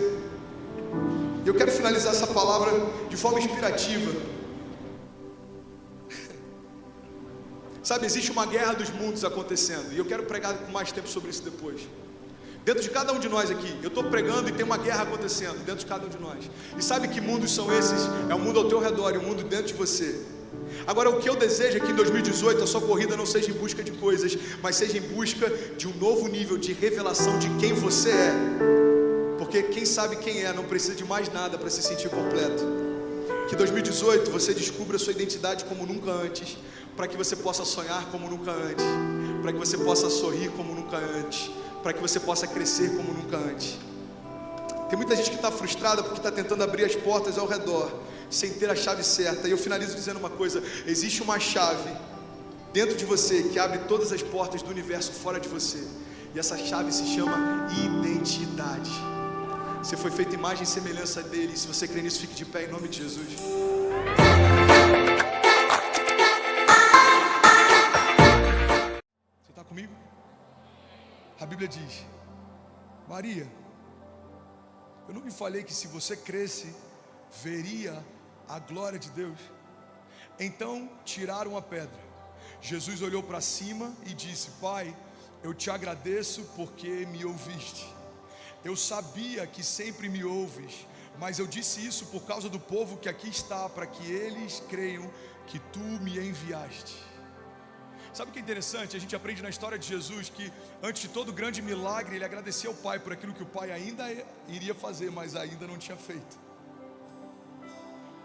Eu quero finalizar essa palavra de forma inspirativa. Sabe, existe uma guerra dos mundos acontecendo, e eu quero pregar com mais tempo sobre isso depois. Dentro de cada um de nós aqui, eu estou pregando e tem uma guerra acontecendo dentro de cada um de nós. E sabe que mundos são esses? É o mundo ao teu redor e o mundo dentro de você. Agora, o que eu desejo é que em 2018 a sua corrida não seja em busca de coisas, mas seja em busca de um novo nível de revelação de quem você é. Porque quem sabe quem é não precisa de mais nada para se sentir completo. Que 2018 você descubra a sua identidade como nunca antes, para que você possa sonhar como nunca antes, para que você possa sorrir como nunca antes, para que você possa crescer como nunca antes. Tem muita gente que está frustrada porque está tentando abrir as portas ao redor, sem ter a chave certa. E eu finalizo dizendo uma coisa: existe uma chave dentro de você que abre todas as portas do universo fora de você. E essa chave se chama identidade. Você foi feito imagem e semelhança dele. E se você crê nisso, fique de pé em nome de Jesus. Você está comigo? A Bíblia diz: Maria, eu não me falei que se você cresce, veria a glória de Deus? Então tiraram a pedra. Jesus olhou para cima e disse: Pai, eu te agradeço porque me ouviste. Eu sabia que sempre me ouves, mas eu disse isso por causa do povo que aqui está, para que eles creiam que tu me enviaste. Sabe o que é interessante? A gente aprende na história de Jesus que antes de todo grande milagre, ele agradecia ao Pai por aquilo que o Pai ainda iria fazer, mas ainda não tinha feito.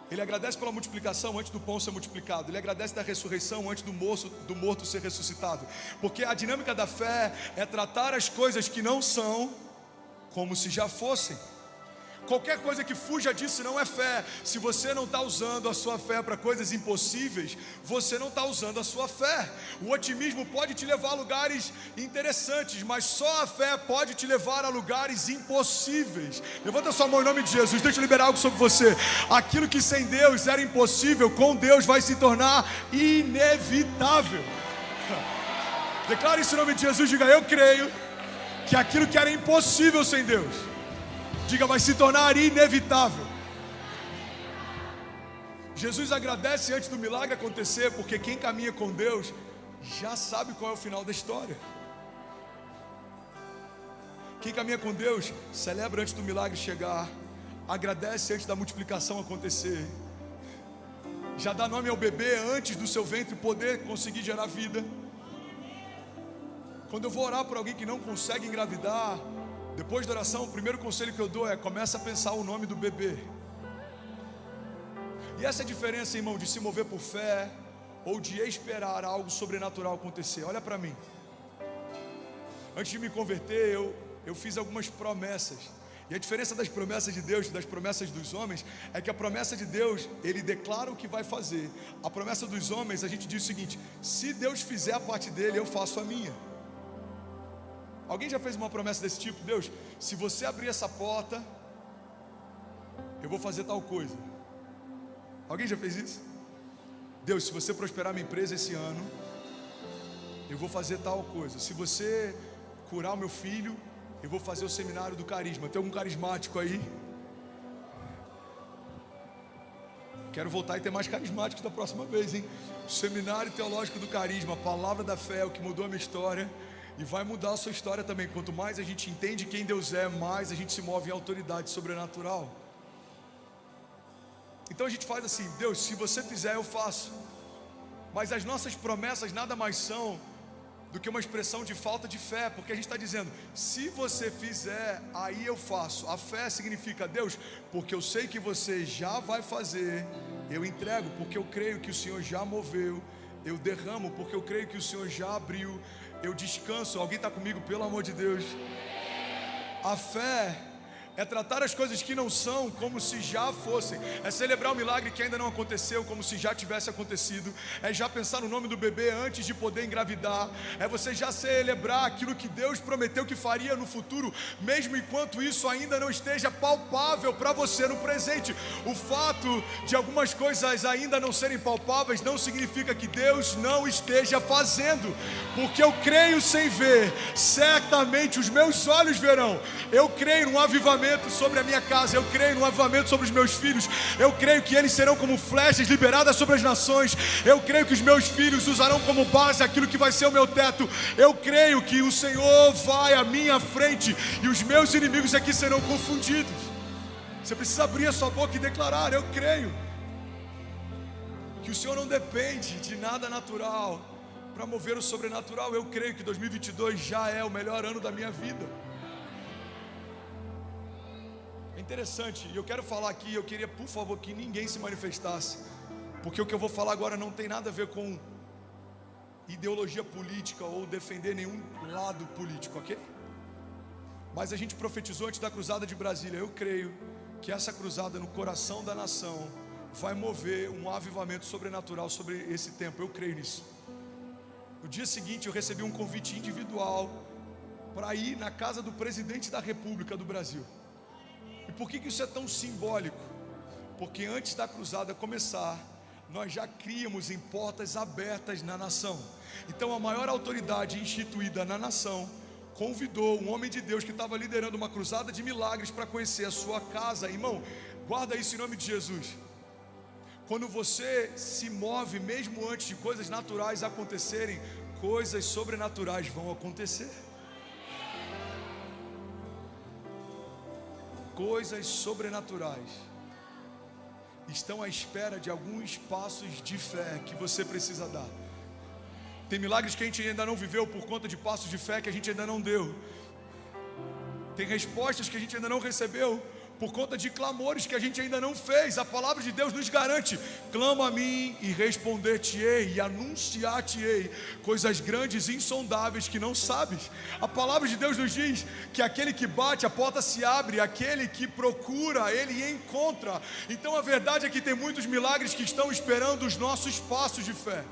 Ele agradece pela multiplicação antes do pão ser multiplicado. Ele agradece da ressurreição antes do morto ser ressuscitado. Porque a dinâmica da fé é tratar as coisas que não são como se já fossem. Qualquer coisa que fuja disso não é fé. Se você não está usando a sua fé para coisas impossíveis, você não está usando a sua fé. O otimismo pode te levar a lugares interessantes, mas só a fé pode te levar a lugares impossíveis. Levanta sua mão em nome de Jesus, deixa eu liberar algo sobre você. Aquilo que sem Deus era impossível, com Deus vai se tornar inevitável. Declare isso em nome de Jesus, diga: eu creio que aquilo que era impossível sem Deus, diga, vai se tornar inevitável. Jesus agradece antes do milagre acontecer, porque quem caminha com Deus já sabe qual é o final da história. Quem caminha com Deus celebra antes do milagre chegar, agradece antes da multiplicação acontecer, já dá nome ao bebê antes do seu ventre poder conseguir gerar vida. Quando eu vou orar por alguém que não consegue engravidar, depois da oração, o primeiro conselho que eu dou é: começa a pensar o nome do bebê. E essa é a diferença, irmão, de se mover por fé ou de esperar algo sobrenatural acontecer. Olha para mim. Antes de me converter, eu fiz algumas promessas. E a diferença das promessas de Deus e das promessas dos homens é que a promessa de Deus, ele declara o que vai fazer. A promessa dos homens, a gente diz o seguinte: se Deus fizer a parte dele, eu faço a minha. Alguém já fez uma promessa desse tipo? Deus, se você abrir essa porta, eu vou fazer tal coisa. Alguém já fez isso? Deus, se você prosperar minha empresa esse ano, eu vou fazer tal coisa. Se você curar o meu filho, eu vou fazer o seminário do carisma. Tem algum carismático aí? Quero voltar e ter mais carismáticos da próxima vez, hein? O seminário teológico do carisma, a palavra da fé, é o que mudou a minha história. E vai mudar a sua história também. Quanto mais a gente entende quem Deus é, mais a gente se move em autoridade sobrenatural. Então a gente faz assim: Deus, se você fizer, eu faço. Mas as nossas promessas nada mais são do que uma expressão de falta de fé, porque a gente está dizendo: se você fizer, aí eu faço. A fé significa: Deus, porque eu sei que você já vai fazer, eu entrego, porque eu creio que o Senhor já moveu, eu derramo, porque eu creio que o Senhor já abriu, eu descanso. Alguém está comigo, pelo amor de Deus? A fé é tratar as coisas que não são como se já fossem. É celebrar o milagre que ainda não aconteceu como se já tivesse acontecido. É já pensar no nome do bebê antes de poder engravidar. É você já celebrar aquilo que Deus prometeu que faria no futuro, mesmo enquanto isso ainda não esteja palpável para você no presente. O fato de algumas coisas ainda não serem palpáveis não significa que Deus não esteja fazendo, porque eu creio sem ver. Certamente os meus olhos verão. Eu creio num avivamento sobre a minha casa, eu creio no avivamento sobre os meus filhos, eu creio que eles serão como flechas liberadas sobre as nações, eu creio que os meus filhos usarão como base aquilo que vai ser o meu teto, eu creio que o Senhor vai à minha frente e os meus inimigos aqui serão confundidos. Você precisa abrir a sua boca e declarar: eu creio que o Senhor não depende de nada natural para mover o sobrenatural. Eu creio que 2022 já é o melhor ano da minha vida. É interessante, e eu quero falar aqui, eu queria, por favor, que ninguém se manifestasse, porque o que eu vou falar agora não tem nada a ver com ideologia política ou defender nenhum lado político, ok? Mas a gente profetizou antes da cruzada de Brasília. Eu creio que essa cruzada no coração da nação vai mover um avivamento sobrenatural sobre esse tempo. Eu creio nisso. No dia seguinte eu recebi um convite individual para ir na casa do presidente da República do Brasil. E por que isso é tão simbólico? Porque antes da cruzada começar, nós já criamos em portas abertas na nação. Então a maior autoridade instituída na nação convidou um homem de Deus que estava liderando uma cruzada de milagres para conhecer a sua casa. Irmão, guarda isso em nome de Jesus. Quando você se move, mesmo antes de coisas naturais acontecerem, coisas sobrenaturais vão acontecer. Coisas sobrenaturais estão à espera de alguns passos de fé que você precisa dar. Tem milagres que a gente ainda não viveu por conta de passos de fé que a gente ainda não deu. Tem respostas que a gente ainda não recebeu por conta de clamores que a gente ainda não fez. A palavra de Deus nos garante: clama a mim e responder-te-ei e anunciar-te-ei coisas grandes e insondáveis que não sabes. A palavra de Deus nos diz que aquele que bate, a porta se abre, aquele que procura, ele encontra. Então a verdade é que tem muitos milagres que estão esperando os nossos passos de fé.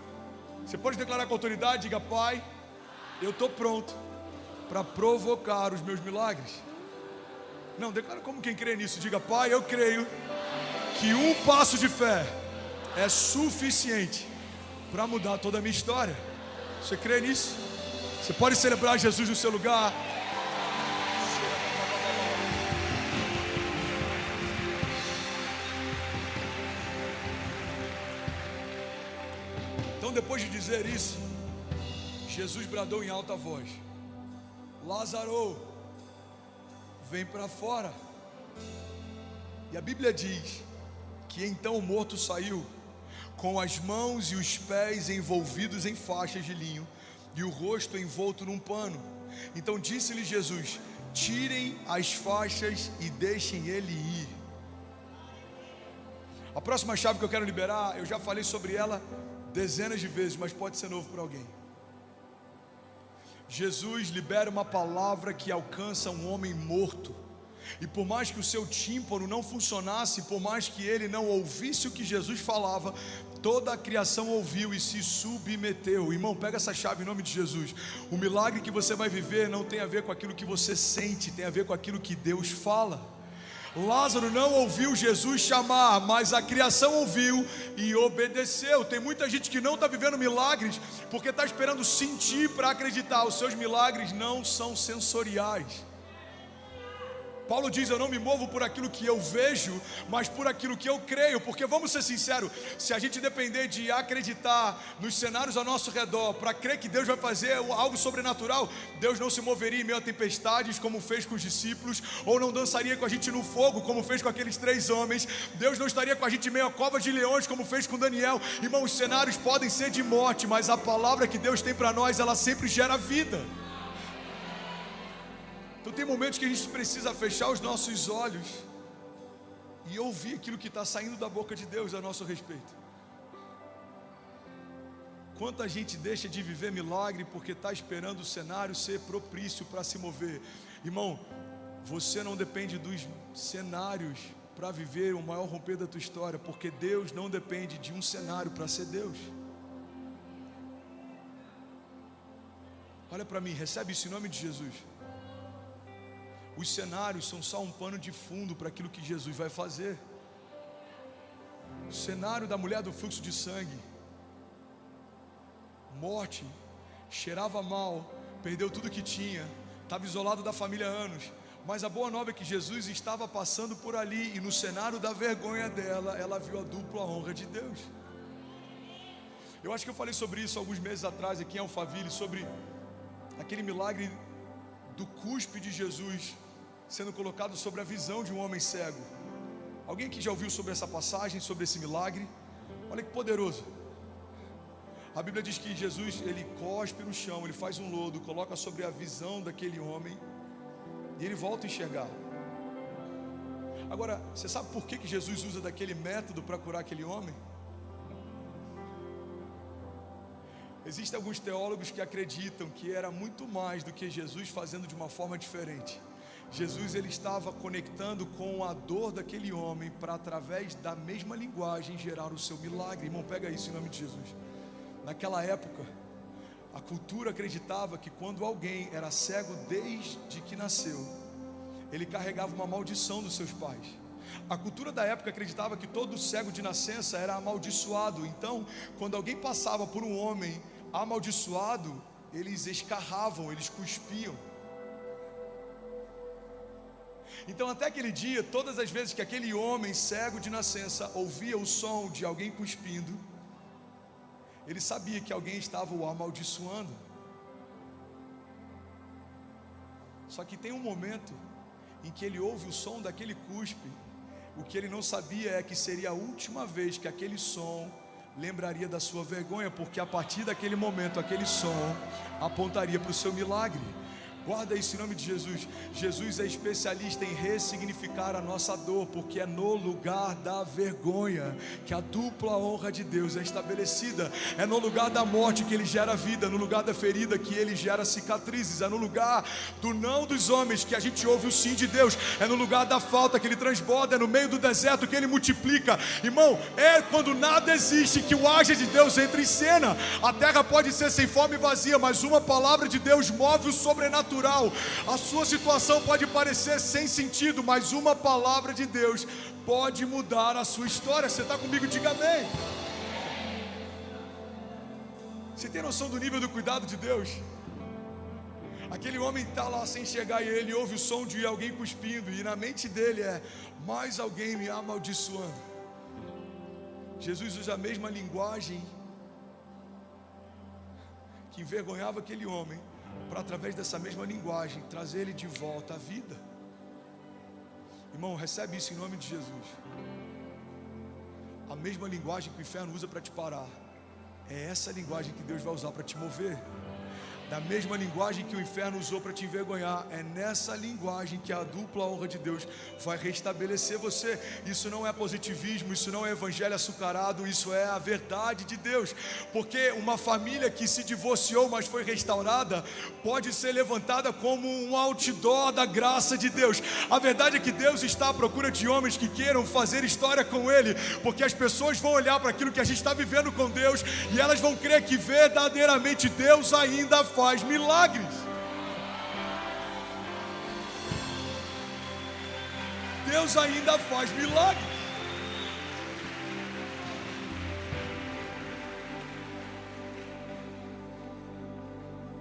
Você pode declarar com autoridade, diga: Pai, eu estou pronto para provocar os meus milagres. Não, declara como quem crê nisso. Diga: Pai, eu creio que um passo de fé é suficiente para mudar toda a minha história. Você crê nisso? Você pode celebrar Jesus no seu lugar. Então, depois de dizer isso, Jesus bradou em alta voz: Lázaro, vem para fora. E a Bíblia diz que então o morto saiu, com as mãos e os pés envolvidos em faixas de linho e o rosto envolto num pano. Então disse-lhe Jesus: tirem as faixas e deixem ele ir. A próxima chave que eu quero liberar, eu já falei sobre ela dezenas de vezes, mas pode ser novo para alguém. Jesus libera uma palavra que alcança um homem morto. E por mais que o seu tímpano não funcionasse, por mais que ele não ouvisse o que Jesus falava, toda a criação ouviu e se submeteu. Irmão, pega essa chave em nome de Jesus. O milagre que você vai viver não tem a ver com aquilo que você sente, tem a ver com aquilo que Deus fala. Lázaro não ouviu Jesus chamar, mas a criação ouviu e obedeceu. Tem muita gente que não está vivendo milagres porque está esperando sentir para acreditar. Os seus milagres não são sensoriais. Paulo diz: eu não me movo por aquilo que eu vejo, mas por aquilo que eu creio. Porque vamos ser sinceros, se a gente depender de acreditar nos cenários ao nosso redor para crer que Deus vai fazer algo sobrenatural, Deus não se moveria em meio a tempestades como fez com os discípulos, ou não dançaria com a gente no fogo como fez com aqueles 3 homens. Deus não estaria com a gente em meio a cova de leões como fez com Daniel. Irmão, os cenários podem ser de morte, mas a palavra que Deus tem para nós, ela sempre gera vida. Então tem momentos que a gente precisa fechar os nossos olhos e ouvir aquilo que está saindo da boca de Deus a nosso respeito. Quanta gente deixa de viver milagre porque está esperando o cenário ser propício para se mover. Irmão, você não depende dos cenários para viver o maior romper da tua história, porque Deus não depende de um cenário para ser Deus. Olha para mim, recebe isso em nome de Jesus. Os cenários são só um pano de fundo para aquilo que Jesus vai fazer. O cenário da mulher do fluxo de sangue, morte, cheirava mal, perdeu tudo que tinha, estava isolado da família há anos. Mas a boa nova é que Jesus estava passando por ali, e no cenário da vergonha dela, ela viu a dupla honra de Deus. Eu acho que eu falei sobre isso alguns meses atrás aqui em Alphaville, sobre aquele milagre do cuspe de Jesus sendo colocado sobre a visão de um homem cego. Alguém aqui já ouviu sobre essa passagem, sobre esse milagre? Olha que poderoso. A Bíblia diz que Jesus, ele cospe no chão, ele faz um lodo, coloca sobre a visão daquele homem e ele volta a enxergar. Agora, você sabe por que Jesus usa daquele método para curar aquele homem? Existem alguns teólogos que acreditam que era muito mais do que Jesus fazendo de uma forma diferente. Jesus, ele estava conectando com a dor daquele homem para, através da mesma linguagem, gerar o seu milagre. Irmão, pega isso em nome de Jesus. Naquela época, a cultura acreditava que quando alguém era cego desde que nasceu, ele carregava uma maldição dos seus pais. A cultura da época acreditava que todo cego de nascença era amaldiçoado. Então, quando alguém passava por um homem amaldiçoado, eles escarravam, eles cuspiam. Então até aquele dia, todas as vezes que aquele homem cego de nascença ouvia o som de alguém cuspindo, ele sabia que alguém estava o amaldiçoando. Só que tem um momento em que ele ouve o som daquele cuspe. O que ele não sabia é que seria a última vez que aquele som lembraria da sua vergonha, porque a partir daquele momento, aquele som apontaria para o seu milagre. Guarda isso em nome de Jesus. Jesus é especialista em ressignificar a nossa dor, porque é no lugar da vergonha que a dupla honra de Deus é estabelecida. É no lugar da morte que Ele gera vida, no lugar da ferida que Ele gera cicatrizes. É no lugar do não dos homens que a gente ouve o sim de Deus. É no lugar da falta que Ele transborda. É no meio do deserto que Ele multiplica. Irmão, é quando nada existe que o haja de Deus entra em cena. A terra pode ser sem forma e vazia, mas uma palavra de Deus move o sobrenatural. A sua situação pode parecer sem sentido, mas uma palavra de Deus pode mudar a sua história. Você está comigo? Diga amém. Você tem noção do nível do cuidado de Deus? Aquele homem está lá sem chegar e ele ouve o som de alguém cuspindo, e na mente dele é: mais alguém me amaldiçoando. Jesus usa a mesma linguagem que envergonhava aquele homem, para através dessa mesma linguagem trazer ele de volta à vida. Irmão, recebe isso em nome de Jesus. A mesma linguagem que o inferno usa para te parar, é essa linguagem que Deus vai usar para te mover. Da mesma linguagem que o inferno usou para te envergonhar, é nessa linguagem que a dupla honra de Deus vai restabelecer você. Isso não é positivismo, isso não é evangelho açucarado, isso é a verdade de Deus. Porque uma família que se divorciou, mas foi restaurada, pode ser levantada como um outdoor da graça de Deus. A verdade é que Deus está à procura de homens que queiram fazer história com Ele, porque as pessoas vão olhar para aquilo que a gente está vivendo com Deus, e elas vão crer que verdadeiramente Deus ainda faz milagres. Deus ainda faz milagres.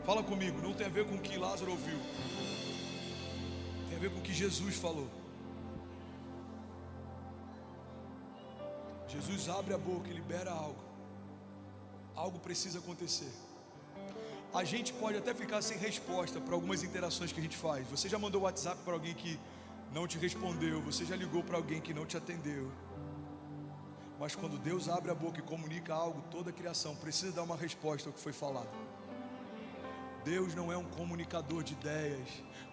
Fala comigo, não tem a ver com o que Lázaro ouviu, tem a ver com o que Jesus falou. Jesus abre a boca e libera algo. Algo precisa acontecer. A gente pode até ficar sem resposta para algumas interações que a gente faz. Você já mandou WhatsApp para alguém que não te respondeu, você já ligou para alguém que não te atendeu. Mas quando Deus abre a boca e comunica algo, toda a criação precisa dar uma resposta ao que foi falado. Deus não é um comunicador de ideias.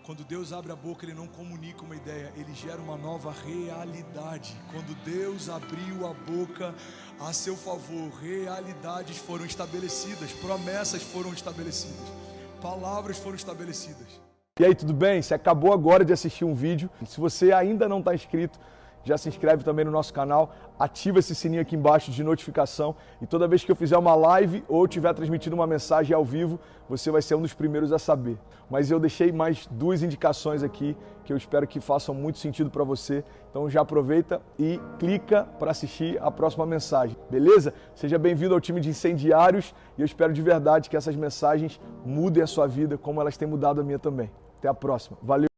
Quando Deus abre a boca, Ele não comunica uma ideia, Ele gera uma nova realidade. Quando Deus abriu a boca a seu favor, realidades foram estabelecidas, promessas foram estabelecidas, palavras foram estabelecidas. E aí, tudo bem? Você acabou agora de assistir um vídeo. Se você ainda não está inscrito, já se inscreve também no nosso canal, ativa esse sininho aqui embaixo de notificação, e toda vez que eu fizer uma live ou estiver transmitindo uma mensagem ao vivo, você vai ser um dos primeiros a saber. Mas eu deixei mais 2 indicações aqui que eu espero que façam muito sentido para você. Então já aproveita e clica para assistir a próxima mensagem, beleza? Seja bem-vindo ao time de incendiários, e eu espero de verdade que essas mensagens mudem a sua vida como elas têm mudado a minha também. Até a próxima. Valeu!